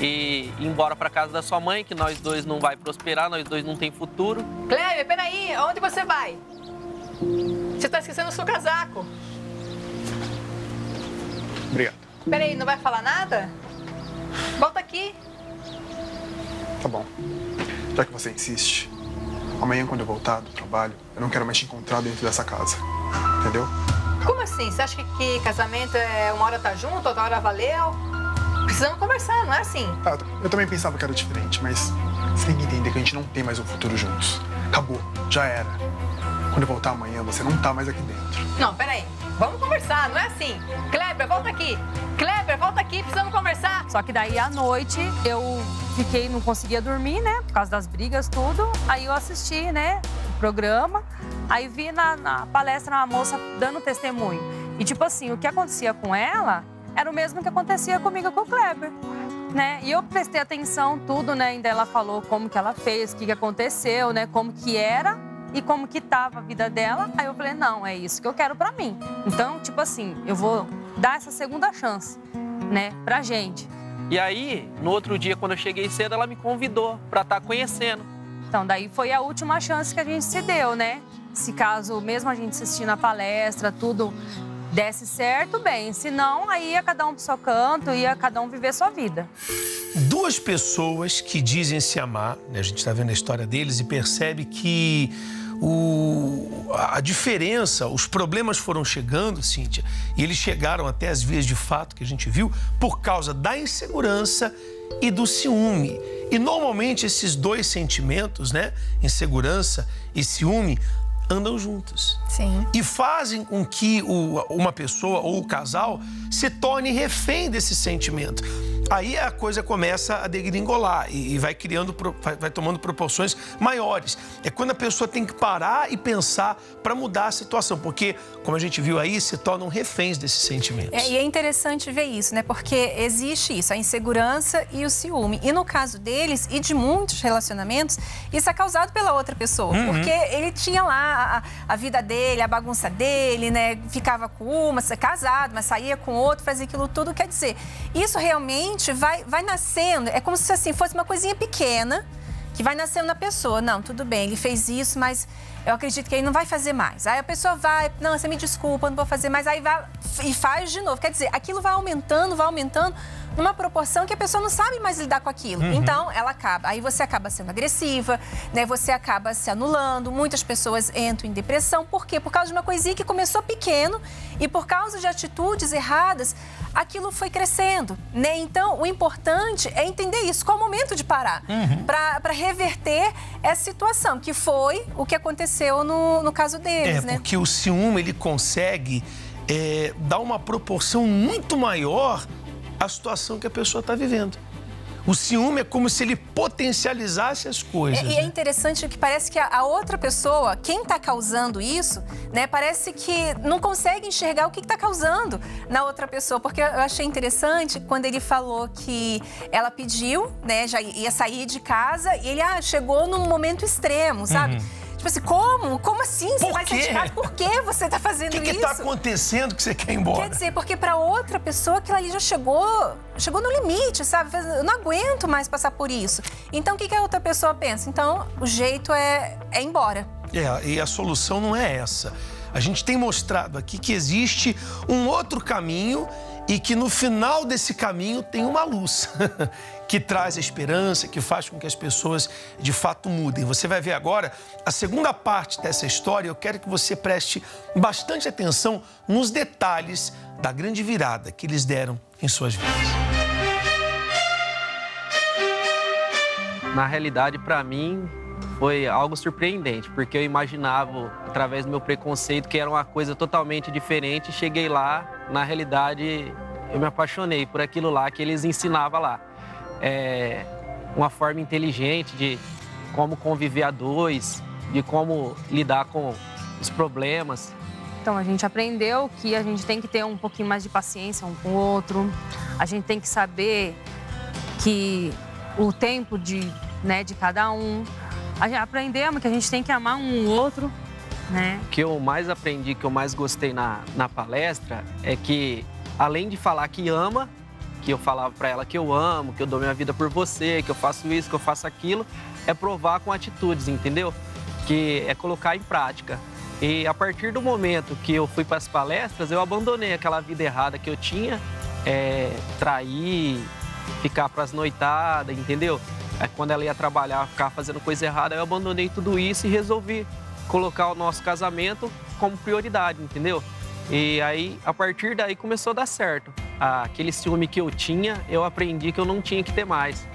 e ir embora pra casa da sua mãe, que nós dois não vai prosperar, nós dois não tem futuro. Kleber, peraí, aonde você vai? Você tá esquecendo o seu casaco. Obrigado. Peraí, não vai falar nada? Volta aqui. Tá bom. Já que você insiste, amanhã quando eu voltar do trabalho, eu não quero mais te encontrar dentro dessa casa. Entendeu? Como assim? Você acha que casamento é uma hora tá junto, outra hora valeu? Precisamos conversar, não é assim? Ah, eu também pensava que era diferente, mas você tem que entender que a gente não tem mais um futuro juntos. Acabou, já era. Quando eu voltar amanhã, você não tá mais aqui dentro. Não, peraí. Vamos conversar, não é assim? Kleber, volta aqui. Kleber, volta aqui, precisamos conversar. Só que daí, à noite, eu fiquei, não conseguia dormir, né? Por causa das brigas, tudo. Aí eu assisti, né, o programa. Aí vi na palestra uma moça dando testemunho. E, tipo assim, o que acontecia com ela era o mesmo que acontecia comigo com o Kleber, né? E eu prestei atenção, tudo, né? Ainda ela falou como que ela fez, o que aconteceu, né? Como que era e como que tava a vida dela. Aí eu falei, não, é isso que eu quero pra mim. Então, tipo assim, eu vou dar essa segunda chance, né, pra gente. E aí, no outro dia, quando eu cheguei cedo, ela me convidou pra estar conhecendo. Então, daí foi a última chance que a gente se deu, né? Se caso, mesmo a gente assistindo a palestra, tudo desse certo, bem. Se não, aí ia cada um pro seu canto, ia cada um viver sua vida. Duas pessoas que dizem se amar, né? A gente está vendo a história deles e percebe que a diferença, os problemas foram chegando, Cíntia, e eles chegaram até as vias de fato que a gente viu por causa da insegurança e do ciúme. E normalmente esses dois sentimentos, né, insegurança e ciúme, andam juntos. Sim. E fazem com que uma pessoa ou o casal se torne refém desse sentimento. Aí a coisa começa a degringolar e vai tomando proporções maiores. É quando a pessoa tem que parar e pensar para mudar a situação, porque, como a gente viu aí, se tornam reféns desses sentimentos. E é interessante ver isso, né? Porque existe isso, a insegurança e o ciúme. E no caso deles e de muitos relacionamentos, isso é causado pela outra pessoa. Porque ele tinha lá a vida dele, a bagunça dele, né? Ficava com uma, casado, mas saía com outro, fazia aquilo tudo. Quer dizer, isso realmente vai nascendo, é como se assim, fosse uma coisinha pequena que vai nascendo na pessoa. Não, tudo bem, ele fez isso, mas eu acredito que ele não vai fazer mais. Aí a pessoa vai, não, você me desculpa, eu não vou fazer mais. Aí vai e faz de novo. Quer dizer, aquilo vai aumentando numa proporção que a pessoa não sabe mais lidar com aquilo. Então, ela acaba. Aí você acaba sendo agressiva, né? Você acaba se anulando. Muitas pessoas entram em depressão. Por quê? Por causa de uma coisinha que começou pequeno e por causa de atitudes erradas, aquilo foi crescendo, né? Então, o importante é entender isso. Qual o momento de parar? Para reverter essa situação, que foi o que aconteceu no caso deles, né? Porque o ciúme, ele consegue dar uma proporção muito maior à situação que a pessoa está vivendo. O ciúme é como se ele potencializasse as coisas. E é interessante que parece que a outra pessoa, quem está causando isso, né, parece que não consegue enxergar o que está causando na outra pessoa. Porque eu achei interessante quando ele falou que ela pediu, né, já ia sair de casa e ele chegou num momento extremo, sabe? Tipo assim, como? Como assim? Você vai sair de casa? Por que você tá fazendo isso? O que tá acontecendo que você quer ir embora? Quer dizer, porque pra outra pessoa aquilo ali já chegou no limite, sabe? Eu não aguento mais passar por isso. Então, o que a outra pessoa pensa? Então, o jeito é ir embora. E a solução não é essa. A gente tem mostrado aqui que existe um outro caminho e que no final desse caminho tem uma luz que traz a esperança, que faz com que as pessoas de fato mudem. Você vai ver agora a segunda parte dessa história. Eu quero que você preste bastante atenção nos detalhes da grande virada que eles deram em suas vidas. Na realidade, para mim, foi algo surpreendente, porque eu imaginava, através do meu preconceito, que era uma coisa totalmente diferente. Cheguei lá, na realidade, eu me apaixonei por aquilo lá que eles ensinavam lá. Uma forma inteligente de como conviver a dois, de como lidar com os problemas. Então, a gente aprendeu que a gente tem que ter um pouquinho mais de paciência um com o outro. A gente tem que saber que o tempo de cada um. Aprendemos que a gente tem que amar um outro, né? O que eu mais aprendi, que eu mais gostei na palestra, é que, além de falar que ama, que eu falava para ela que eu amo, que eu dou minha vida por você, que eu faço isso, que eu faço aquilo, é provar com atitudes, entendeu? Que é colocar em prática. E a partir do momento que eu fui para as palestras, eu abandonei aquela vida errada que eu tinha, trair, ficar para as noitadas, entendeu? Quando ela ia trabalhar, ficar fazendo coisa errada, eu abandonei tudo isso e resolvi colocar o nosso casamento como prioridade, entendeu? E aí, a partir daí, começou a dar certo. Aquele ciúme que eu tinha, eu aprendi que eu não tinha que ter mais.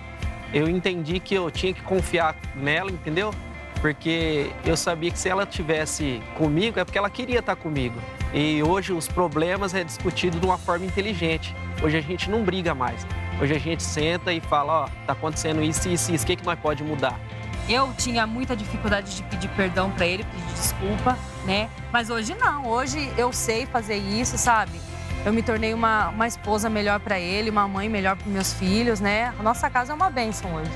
Eu entendi que eu tinha que confiar nela, entendeu? Porque eu sabia que se ela estivesse comigo, é porque ela queria estar comigo. E hoje os problemas é discutido de uma forma inteligente. Hoje a gente não briga mais. Hoje a gente senta e fala, ó, tá acontecendo isso e isso, o que nós pode mudar? Eu tinha muita dificuldade de pedir perdão para ele, pedir desculpa, né? Mas hoje não, hoje eu sei fazer isso, sabe? Eu me tornei uma esposa melhor para ele, uma mãe melhor para meus filhos, né? A nossa casa é uma bênção hoje.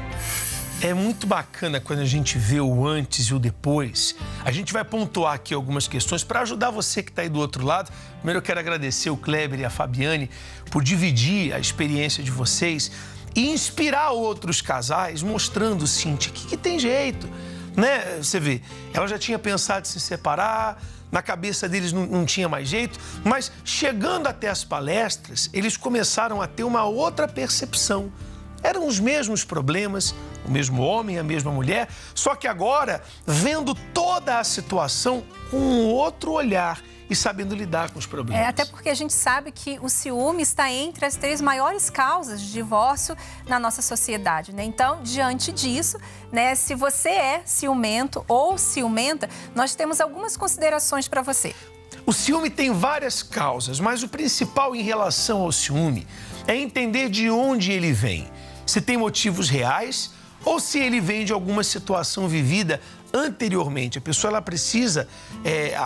É muito bacana quando a gente vê o antes e o depois. A gente vai pontuar aqui algumas questões para ajudar você que está aí do outro lado. Primeiro eu quero agradecer o Kleber e a Fabiane por dividir a experiência de vocês e inspirar outros casais, mostrando, Cíntia, que tem jeito, né? Você vê, ela já tinha pensado em se separar, na cabeça deles não tinha mais jeito, mas chegando até as palestras, eles começaram a ter uma outra percepção. Eram os mesmos problemas, o mesmo homem, a mesma mulher, só que agora vendo toda a situação com um outro olhar e sabendo lidar com os problemas. Até porque a gente sabe que o ciúme está entre as 3 maiores causas de divórcio na nossa sociedade, né? Então, diante disso, né, se você é ciumento ou ciumenta, nós temos algumas considerações para você. O ciúme tem várias causas, mas o principal em relação ao ciúme é entender de onde ele vem. Se tem motivos reais ou se ele vem de alguma situação vivida anteriormente. A pessoa ela precisa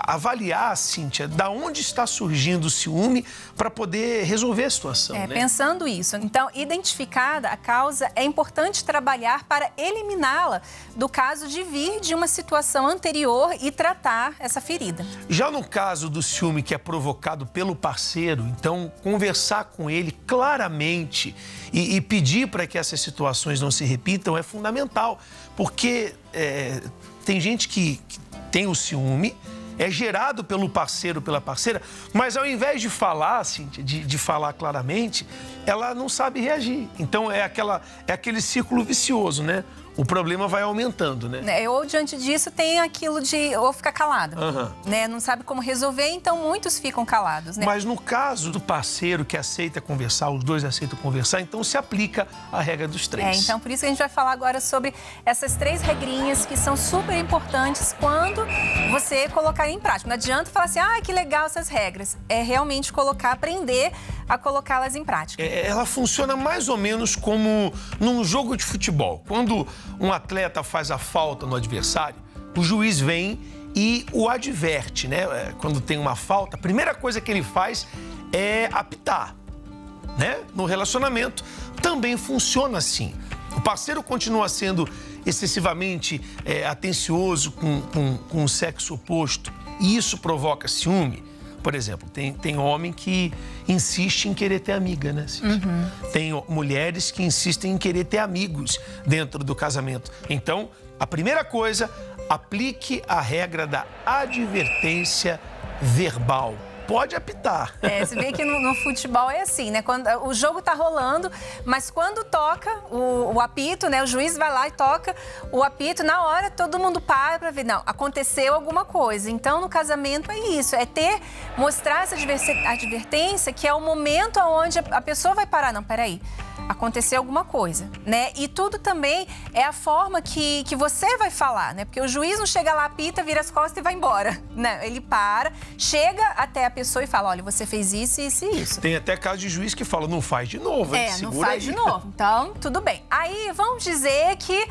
avaliar, Cíntia, da onde está surgindo o ciúme para poder resolver a situação. Né? Pensando isso. Então, identificada a causa, é importante trabalhar para eliminá-la do caso de vir de uma situação anterior e tratar essa ferida. Já no caso do ciúme que é provocado pelo parceiro, então conversar com ele claramente e pedir para que essas situações não se repitam é fundamental, porque tem gente que tem o ciúme, é gerado pelo parceiro, pela parceira, mas ao invés de falar, Cíntia, de falar claramente, ela não sabe reagir. Então é aquele círculo vicioso, né? O problema vai aumentando, né? Ou diante disso tem aquilo de ou ficar calado, né? Não sabe como resolver, então muitos ficam calados, né? Mas no caso do parceiro que aceita conversar, os dois aceitam conversar, então se aplica a regra dos 3. Então por isso que a gente vai falar agora sobre essas 3 regrinhas que são super importantes quando você colocar em prática. Não adianta falar assim, que legal essas regras. É realmente aprender a colocá-las em prática. Ela funciona mais ou menos como num jogo de futebol. Quando um atleta faz a falta no adversário, o juiz vem e o adverte, né? Quando tem uma falta, a primeira coisa que ele faz é apitar, né? No relacionamento também funciona assim. O parceiro continua sendo excessivamente atencioso com o sexo oposto e isso provoca ciúme. Por exemplo, tem homem que insiste em querer ter amiga, né? Tem mulheres que insistem em querer ter amigos dentro do casamento. Então, a primeira coisa, aplique a regra da advertência verbal. pode apitar. Você vê que no futebol é assim, né? Quando o jogo tá rolando, mas quando toca o apito, né? O juiz vai lá e toca o apito, na hora todo mundo para ver, não, aconteceu alguma coisa. Então, no casamento é isso, é mostrar essa advertência, que é o momento onde a pessoa vai parar. Não, peraí, aconteceu alguma coisa, né? E tudo também é a forma que você vai falar, né? Porque o juiz não chega lá, apita, vira as costas e vai embora, né? Ele para, chega até a pessoa e fala, olha, você fez isso, isso e isso. Tem até caso de juiz que fala, não faz de novo. Não faz de novo. Então, tudo bem. Aí, vamos dizer que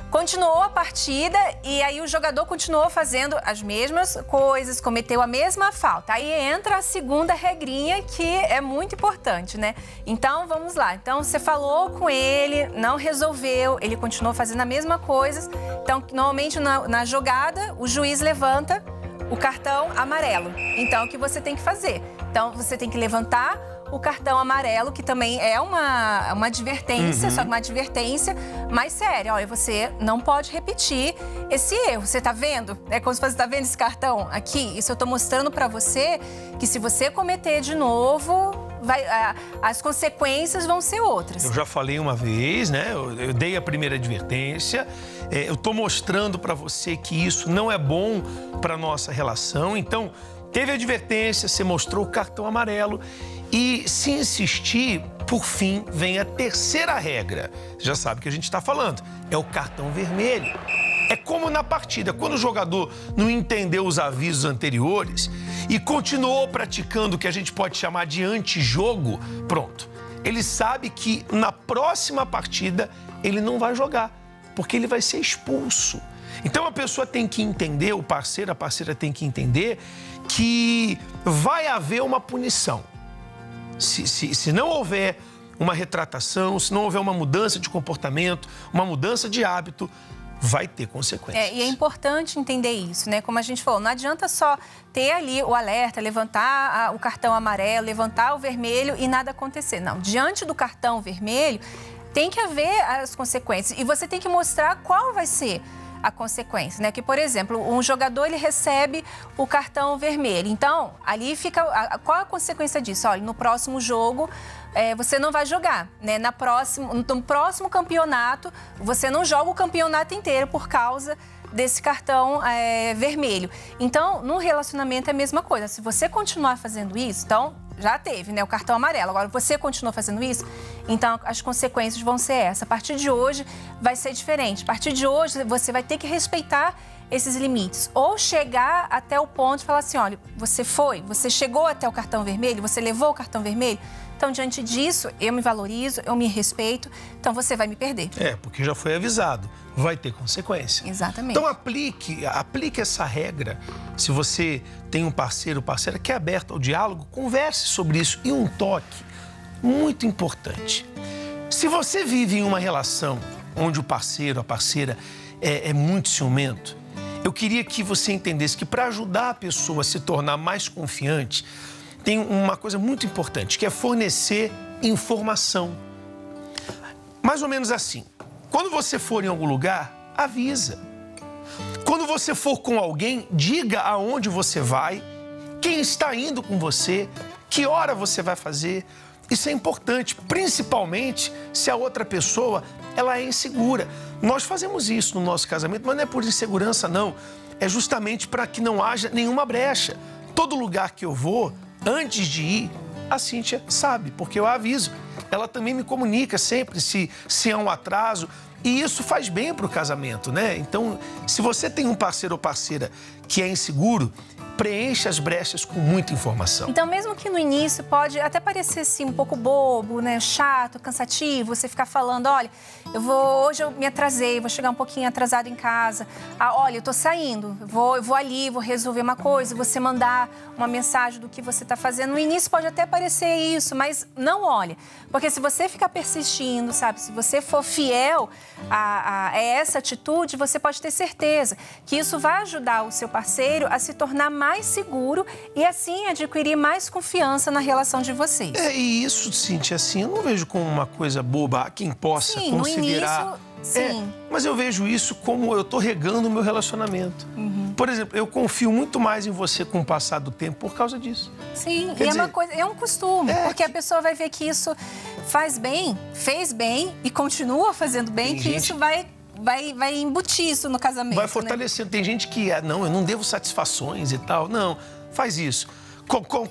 continuou a partida e aí o jogador continuou fazendo as mesmas coisas, cometeu a mesma falta. Aí entra a segunda regrinha, que é muito importante, né? Então, vamos lá. Então, você falou com ele, não resolveu, ele continuou fazendo a mesma coisa. Então, normalmente na jogada, o juiz levanta o cartão amarelo. Então, o que você tem que fazer? Então, você tem que levantar o cartão amarelo, que também é uma advertência, só que uma advertência mais séria. Olha, você não pode repetir esse erro. Você tá vendo? É como se você tá vendo esse cartão aqui? Isso eu tô mostrando para você que se você cometer de novo, as consequências vão ser outras. Eu já falei uma vez, né? Eu dei a primeira advertência. Eu tô mostrando para você que isso não é bom para nossa relação. Então, teve advertência, você mostrou o cartão amarelo. E se insistir, por fim, vem a terceira regra. Já sabe o que a gente está falando. É o cartão vermelho. É como na partida, quando o jogador não entendeu os avisos anteriores e continuou praticando o que a gente pode chamar de antijogo, pronto. Ele sabe que na próxima partida ele não vai jogar, porque ele vai ser expulso. Então a pessoa tem que entender, a parceira tem que entender que vai haver uma punição. Se não houver uma retratação, se não houver uma mudança de comportamento, uma mudança de hábito, vai ter consequências. E é importante entender isso, né? Como a gente falou, não adianta só ter ali o alerta, levantar o cartão amarelo, levantar o vermelho e nada acontecer. Não, diante do cartão vermelho, tem que haver as consequências. E você tem que mostrar qual vai ser a consequência, né? Que, por exemplo, um jogador, ele recebe o cartão vermelho. Então, ali fica... Qual a consequência disso? Olha, no próximo jogo, você não vai jogar, né? No próximo campeonato, você não joga o campeonato inteiro por causa desse cartão vermelho. Então, no relacionamento é a mesma coisa. Se você continuar fazendo isso, então... Já teve, né? O cartão amarelo. Agora, você continua fazendo isso, então as consequências vão ser essas. A partir de hoje, vai ser diferente. A partir de hoje, você vai ter que respeitar esses limites. Ou chegar até o ponto de falar assim, olha, você chegou até o cartão vermelho, você levou o cartão vermelho, então, diante disso, eu me valorizo, eu me respeito, então você vai me perder. Porque já foi avisado, vai ter consequência. Exatamente. Então, aplique essa regra. Se você tem um parceiro ou parceira que é aberto ao diálogo, converse sobre isso. E um toque muito importante. Se você vive em uma relação onde o parceiro, a parceira é muito ciumento, eu queria que você entendesse que para ajudar a pessoa a se tornar mais confiante, tem uma coisa muito importante, que é fornecer informação. Mais ou menos assim, quando você for em algum lugar, avisa. Quando você for com alguém, diga aonde você vai, quem está indo com você, que hora você vai fazer. Isso é importante, principalmente se a outra pessoa ela é insegura. Nós fazemos isso no nosso casamento, mas não é por insegurança, não. É justamente para que não haja nenhuma brecha. Todo lugar que eu vou, antes de ir, a Cíntia sabe, porque eu a aviso. Ela também me comunica sempre se há um atraso. E isso faz bem para o casamento, né? Então, se você tem um parceiro ou parceira que é inseguro, preencha as brechas com muita informação. Então, mesmo que no início pode até parecer assim, um pouco bobo, né? Chato, cansativo, você ficar falando, olha, hoje eu me atrasei, vou chegar um pouquinho atrasado em casa. Olha, eu tô saindo, eu vou ali, vou resolver uma coisa, você mandar uma mensagem do que você tá fazendo. No início pode até parecer isso, mas não olha. Porque se você ficar persistindo, sabe? Se você for fiel a essa atitude, você pode ter certeza que isso vai ajudar o seu parceiro a se tornar mais seguro e assim adquirir mais confiança na relação de vocês. E isso, Cíntia, assim, eu não vejo como uma coisa boba, há quem possa considerar. No início, sim. Mas eu vejo isso como eu tô regando o meu relacionamento. por exemplo, eu confio muito mais em você com o passar do tempo por causa disso. Sim, Quer e dizer, é uma coisa, é um costume, porque a pessoa vai ver que isso faz bem, fez bem e continua fazendo bem, Tem que gente- isso vai embutir isso no casamento. vai fortalecendo. Tem gente que, não, eu não devo satisfações e tal. Não, faz isso.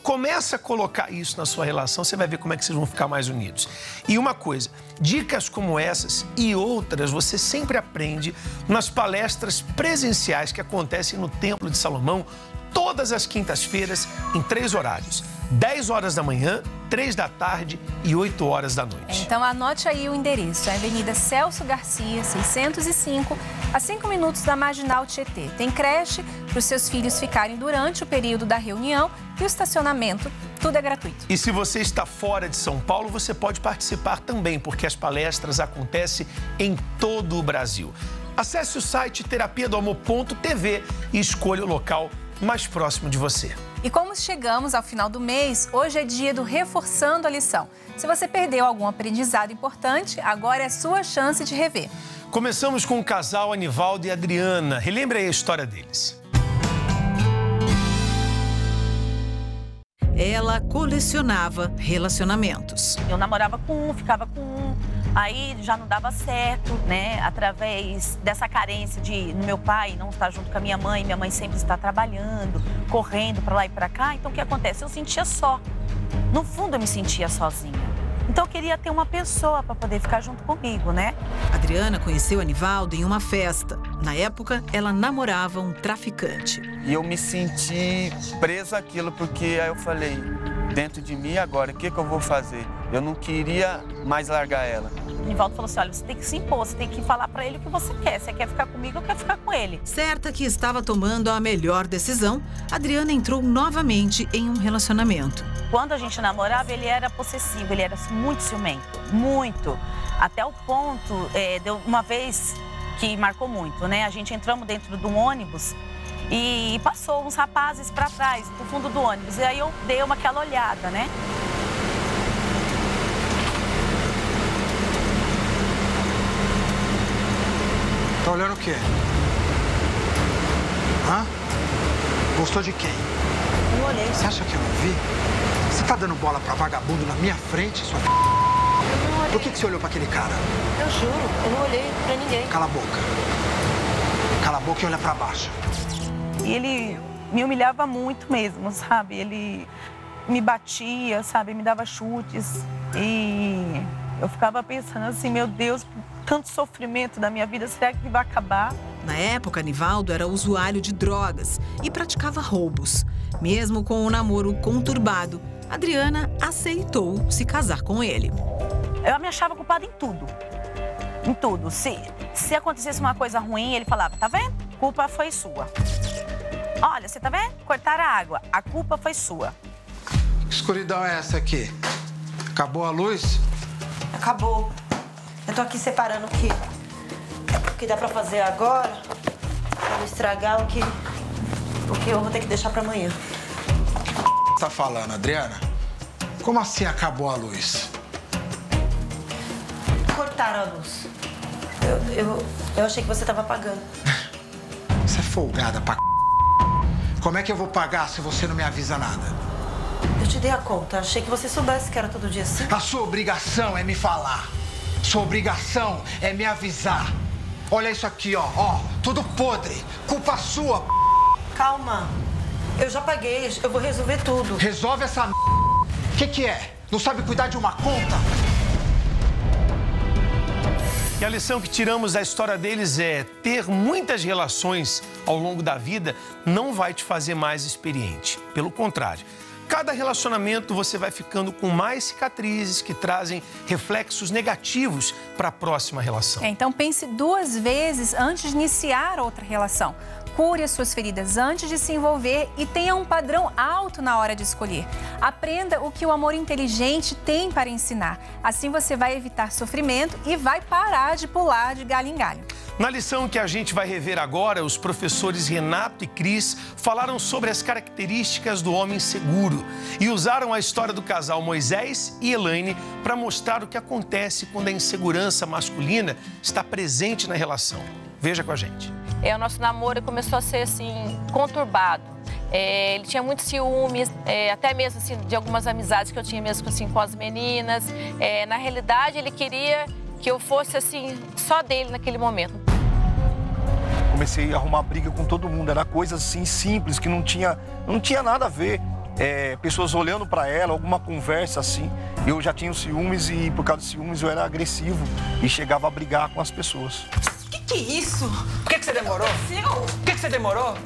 Começa a colocar isso na sua relação, você vai ver como é que vocês vão ficar mais unidos. E uma coisa, dicas como essas e outras você sempre aprende nas palestras presenciais que acontecem no Templo de Salomão, todas as quintas-feiras, em 3 horários. 10 horas da manhã, 3 da tarde e 8 horas da noite. Então anote aí o endereço, é a Avenida Celso Garcia, 605, a 5 minutos da Marginal Tietê. Tem creche para os seus filhos ficarem durante o período da reunião e o estacionamento, tudo é gratuito. E se você está fora de São Paulo, você pode participar também, porque as palestras acontecem em todo o Brasil. Acesse o site terapiadoamor.tv e escolha o local mais próximo de você. E como chegamos ao final do mês, hoje é dia do Reforçando a Lição. Se você perdeu algum aprendizado importante, agora é a sua chance de rever. Começamos com o casal Anivaldo e Adriana. Relembre aí a história deles. Ela colecionava relacionamentos. Eu namorava com um, ficava com um, aí já não dava certo, né? Através dessa carência de meu pai não estar junto com a minha mãe sempre está trabalhando, correndo para lá e para cá. Então o que acontece? Eu sentia só. No fundo eu me sentia sozinha. Então eu queria ter uma pessoa para poder ficar junto comigo, né? Adriana conheceu Anivaldo em uma festa. Na época, ela namorava um traficante. E eu me senti presa àquilo, porque aí eu falei, dentro de mim agora, o que eu vou fazer? Eu não queria mais largar ela. O Anivaldo falou assim, olha, você tem que se impor, você tem que falar pra ele o que você quer. Você quer ficar comigo ou quer ficar com ele? Certa que estava tomando a melhor decisão, Adriana entrou novamente em um relacionamento. Quando a gente namorava, ele era possessivo, ele era muito ciumento, muito. Até o ponto, deu uma vez que marcou muito, né? A gente entramos dentro de um ônibus e passou uns rapazes pra trás, no fundo do ônibus. E aí eu dei aquela olhada, né? Tá olhando o quê? Hã? Gostou de quem? Eu não olhei. Você acha que eu não vi? Você tá dando bola pra vagabundo na minha frente, sua f***? Por que você olhou pra aquele cara? Eu juro, eu não olhei pra ninguém. Cala a boca. Cala a boca e olha pra baixo. E ele me humilhava muito mesmo, sabe? Ele me batia, sabe? Me dava chutes. E eu ficava pensando assim, meu Deus, tanto sofrimento da minha vida, será que vai acabar? Na época, Anivaldo era usuário de drogas e praticava roubos. Mesmo com o namoro conturbado, Adriana aceitou se casar com ele. Eu me achava culpada em tudo. Em tudo. Se acontecesse uma coisa ruim, ele falava, tá vendo? A culpa foi sua. Olha, você tá vendo? Cortaram a água. A culpa foi sua. Que escuridão é essa aqui? Acabou a luz? Acabou. Eu tô aqui separando o que dá pra fazer agora, pra não estragar o que eu vou ter que deixar pra amanhã. O que tá falando, Adriana? Como assim acabou a luz? Cortaram a luz. Eu achei que você tava apagando. Você é folgada pra c... Como é que eu vou pagar se você não me avisa nada? Eu te dei a conta. Achei que você soubesse que era todo dia assim. A sua obrigação é me falar. Sua obrigação é me avisar. Olha isso aqui, ó, tudo podre. Culpa sua. Calma. Eu já paguei, eu vou resolver tudo. Resolve essa... O que é? Não sabe cuidar de uma conta? E a lição que tiramos da história deles é: ter muitas relações ao longo da vida não vai te fazer mais experiente. Pelo contrário, cada relacionamento você vai ficando com mais cicatrizes que trazem reflexos negativos para a próxima relação. Então pense 2 vezes antes de iniciar outra relação. Cure as suas feridas antes de se envolver e tenha um padrão alto na hora de escolher. Aprenda o que o amor inteligente tem para ensinar. Assim você vai evitar sofrimento e vai parar de pular de galho em galho. Na lição que a gente vai rever agora, os professores Renato e Cris falaram sobre as características do homem seguro e usaram a história do casal Moisés e Elaine para mostrar o que acontece quando a insegurança masculina está presente na relação. Veja com a gente. o nosso namoro começou a ser, assim, conturbado. Ele tinha muitos ciúmes, até mesmo, assim, de algumas amizades que eu tinha mesmo, assim, com as meninas. Na realidade, ele queria que eu fosse, assim, só dele naquele momento. Comecei a arrumar briga com todo mundo, era coisa assim simples, que não tinha nada a ver. Pessoas olhando para ela, alguma conversa assim. Eu já tinha ciúmes e por causa de ciúmes eu era agressivo e chegava a brigar com as pessoas. Que é isso? Por que você demorou? Por que você demorou?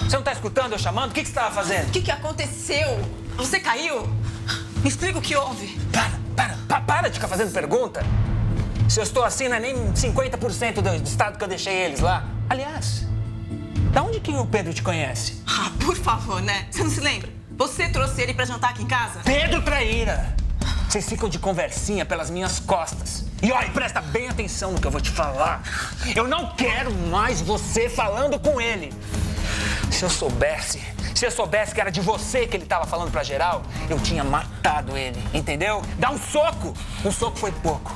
Você não tá escutando eu chamando? O que você estava fazendo? O que aconteceu? Você caiu? Me explica o que houve. Para de ficar fazendo pergunta. Se eu estou assim, não é nem 50% do estado que eu deixei eles lá. Aliás, da onde que o Pedro te conhece? Ah, por favor, né? Você não se lembra? Você trouxe ele pra jantar aqui em casa? Pedro Traíra! Vocês ficam de conversinha pelas minhas costas. E olha, presta bem atenção no que eu vou te falar. Eu não quero mais você falando com ele. Se eu soubesse que era de você que ele tava falando pra geral, eu tinha matado ele, entendeu? Dá um soco! Um soco foi pouco.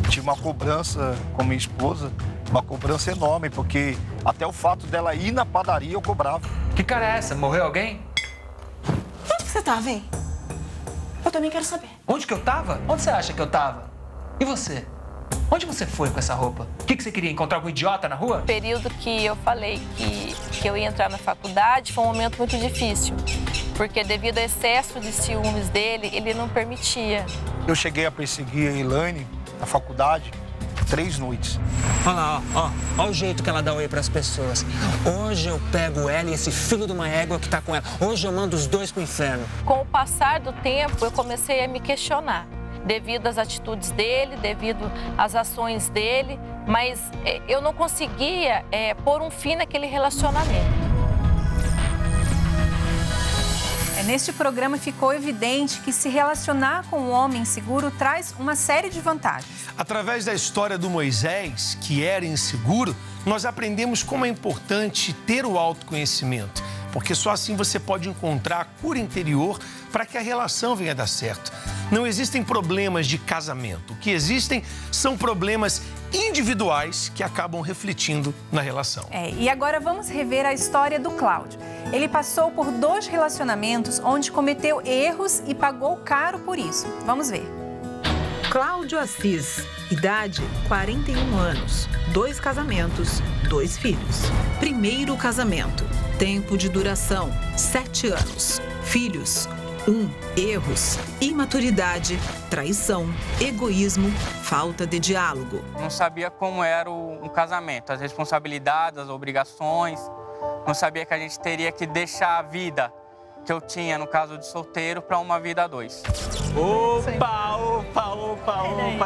Tive uma cobrança com minha esposa, uma cobrança enorme, porque até o fato dela ir na padaria eu cobrava. Que cara é essa? Morreu alguém? Onde você tava, hein? Eu também quero saber. Onde que eu tava? Onde você acha que eu tava? E você? Onde você foi com essa roupa? O que você queria? Encontrar algum idiota na rua? O período que eu falei que eu ia entrar na faculdade foi um momento muito difícil. Porque devido ao excesso de ciúmes dele, ele não permitia. Eu cheguei a perseguir a Elaine na faculdade 3 noites. Olha lá, ó o jeito que ela dá oi pras pessoas. Hoje eu pego ela e esse filho de uma égua que tá com ela. Hoje eu mando os dois pro inferno. Com o passar do tempo, eu comecei a me questionar. Devido às atitudes dele, devido às ações dele. Mas eu não conseguia pôr um fim naquele relacionamento. Neste programa ficou evidente que se relacionar com um homem inseguro traz uma série de vantagens. Através da história do Moisés, que era inseguro, nós aprendemos como é importante ter o autoconhecimento, porque só assim você pode encontrar a cura interior para que a relação venha a dar certo. Não existem problemas de casamento, o que existem são problemas individuais que acabam refletindo na relação. E agora vamos rever a história do Cláudio. Ele passou por 2 relacionamentos onde cometeu erros e pagou caro por isso. Vamos ver. Cláudio Assis, idade 41 anos, 2 casamentos, 2 filhos. Primeiro casamento, tempo de duração 7 anos, filhos 1, erros, imaturidade, traição, egoísmo, falta de diálogo. Não sabia como era um casamento, as responsabilidades, as obrigações. Não sabia que a gente teria que deixar a vida que eu tinha, no caso de solteiro, para uma vida a 2. Opa,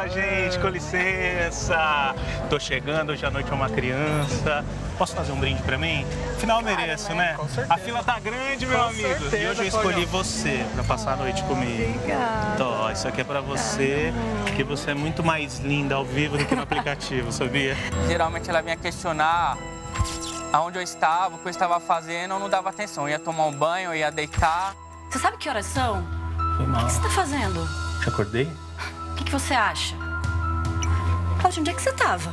gente, com licença. Tô chegando, hoje à noite é uma criança. Posso fazer um brinde pra mim? Afinal, eu mereço, né? Com certeza. A fila tá grande, meu amigo. Certeza, e hoje eu escolhi você pra passar a noite comigo. Obrigada. Isso aqui é pra você, porque você é muito mais linda ao vivo do que no aplicativo, sabia? Geralmente ela vinha questionar aonde eu estava, o que eu estava fazendo, eu não dava atenção. Eu ia tomar um banho, eu ia deitar. Você sabe que horas são? Foi mal. O que você tá fazendo? Te acordei? O que você acha? Cláudio, onde é que você tava?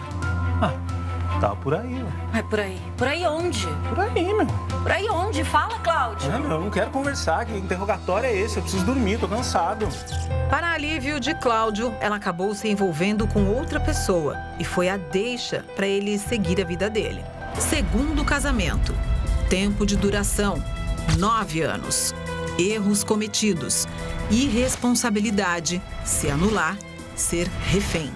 Tava por aí, ué. É por aí. Por aí onde? Por aí, meu. Por aí onde? Fala, Cláudio. Eu não quero conversar, que interrogatório é esse? Eu preciso dormir, tô cansado. Para alívio de Cláudio, ela acabou se envolvendo com outra pessoa e foi a deixa para ele seguir a vida dele. Segundo casamento, tempo de duração 9 anos, erros cometidos, irresponsabilidade, se anular, ser refém.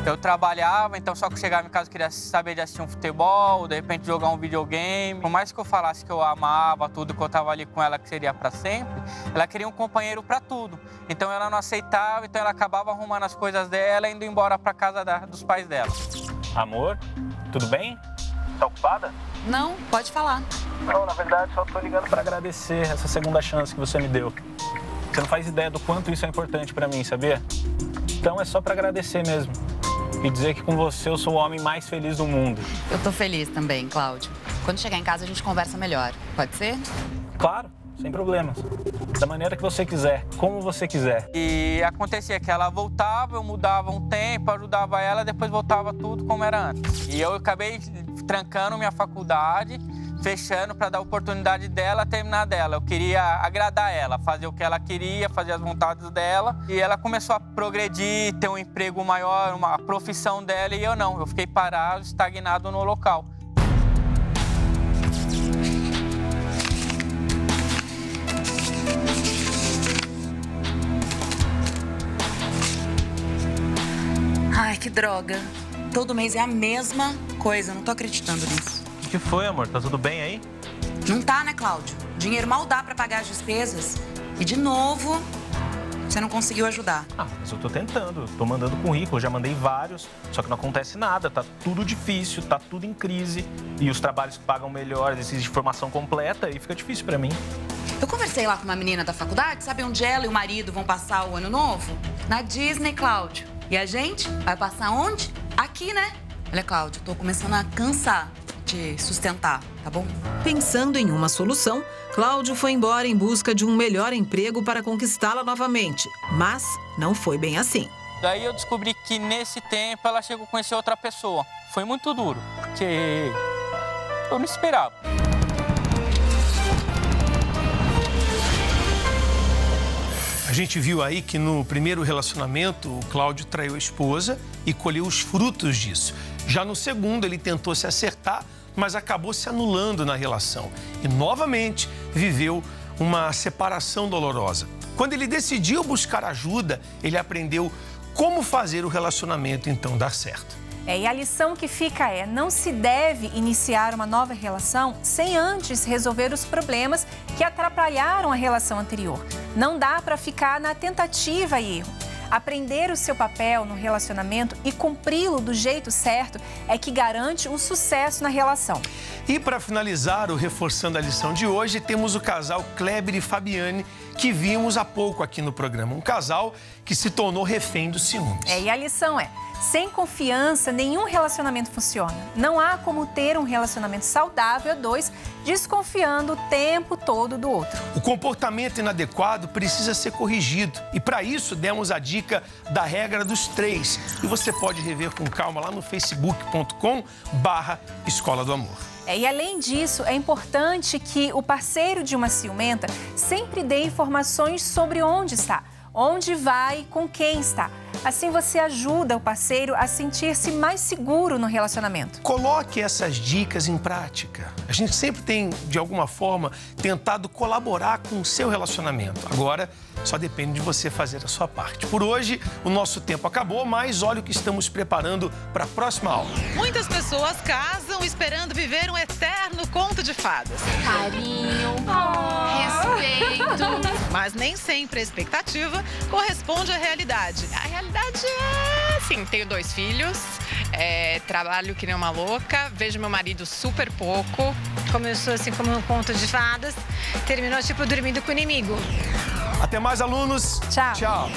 Eu trabalhava, então só que eu chegava em casa eu queria saber de assistir um futebol, de repente jogar um videogame. Por mais que eu falasse que eu amava tudo, que eu tava ali com ela, que seria pra sempre, ela queria um companheiro pra tudo. Então ela não aceitava, então ela acabava arrumando as coisas dela e indo embora pra casa dos pais dela. Amor, tudo bem? Tá ocupada? Não, pode falar. Não, na verdade, só tô ligando pra agradecer essa segunda chance que você me deu. Você não faz ideia do quanto isso é importante pra mim, sabia? Então é só pra agradecer mesmo. E dizer que com você eu sou o homem mais feliz do mundo. Eu tô feliz também, Cláudio. Quando chegar em casa a gente conversa melhor. Pode ser? Claro. sem problemas. Da maneira que você quiser, como você quiser. E acontecia que ela voltava, eu mudava um tempo, ajudava ela, depois voltava tudo como era antes. E eu acabei trancando minha faculdade, fechando para dar oportunidade dela terminar dela. Eu queria agradar ela, fazer o que ela queria, fazer as vontades dela. E ela começou a progredir, ter um emprego maior, uma profissão dela, e eu não. Eu fiquei parado, estagnado no local. Ai, que droga. Todo mês é a mesma coisa, não tô acreditando nisso. O que foi, amor? Tá tudo bem aí? Não tá, né, Cláudio? Dinheiro mal dá pra pagar as despesas. E, de novo, você não conseguiu ajudar. Ah, mas eu tô tentando. Tô mandando currículo, já mandei vários. Só que não acontece nada, tá tudo difícil, tá tudo em crise. E os trabalhos que pagam melhor exigem formação completa e fica difícil pra mim. Eu conversei lá com uma menina da faculdade, sabe onde ela e o marido vão passar o ano novo? Na Disney, Cláudio. E a gente vai passar onde? Aqui, né? Olha, Cláudio, tô começando a cansar de sustentar, tá bom? Pensando em uma solução, Cláudio foi embora em busca de um melhor emprego para conquistá-la novamente. Mas não foi bem assim. Daí eu descobri que nesse tempo ela chegou a conhecer outra pessoa. Foi muito duro, porque eu não esperava. A gente viu aí que no primeiro relacionamento o Cláudio traiu a esposa e colheu os frutos disso. Já no segundo ele tentou se acertar, mas acabou se anulando na relação. E novamente viveu uma separação dolorosa. Quando ele decidiu buscar ajuda, ele aprendeu como fazer o relacionamento então dar certo. E a lição que fica é, não se deve iniciar uma nova relação sem antes resolver os problemas que atrapalharam a relação anterior. Não dá para ficar na tentativa e erro. Aprender o seu papel no relacionamento e cumpri-lo do jeito certo é que garante o sucesso na relação. E para finalizar o Reforçando a Lição de hoje, temos o casal Kleber e Fabiane, que vimos há pouco aqui no programa. Um casal que se tornou refém dos ciúmes. E a lição é, sem confiança, nenhum relacionamento funciona. Não há como ter um relacionamento saudável a dois, desconfiando o tempo todo do outro. O comportamento inadequado precisa ser corrigido. E para isso, demos a dica da regra dos 3. E você pode rever com calma lá no facebook.com/Escola do Amor. E além disso, é importante que o parceiro de uma ciumenta sempre dê informações sobre onde está, onde vai, com quem está. Assim você ajuda o parceiro a sentir-se mais seguro no relacionamento. Coloque essas dicas em prática. A gente sempre tem, de alguma forma, tentado colaborar com o seu relacionamento. Agora, só depende de você fazer a sua parte. Por hoje, o nosso tempo acabou, mas olha o que estamos preparando para a próxima aula. Muitas pessoas casam esperando viver um eterno conto de fadas. Carinho, respeito. Mas nem sempre a expectativa corresponde à realidade. A realidade é assim, tenho 2 filhos, trabalho que nem uma louca, vejo meu marido super pouco. Começou assim como um conto de fadas, terminou tipo dormindo com o inimigo. Até mais, alunos. Tchau. Tchau.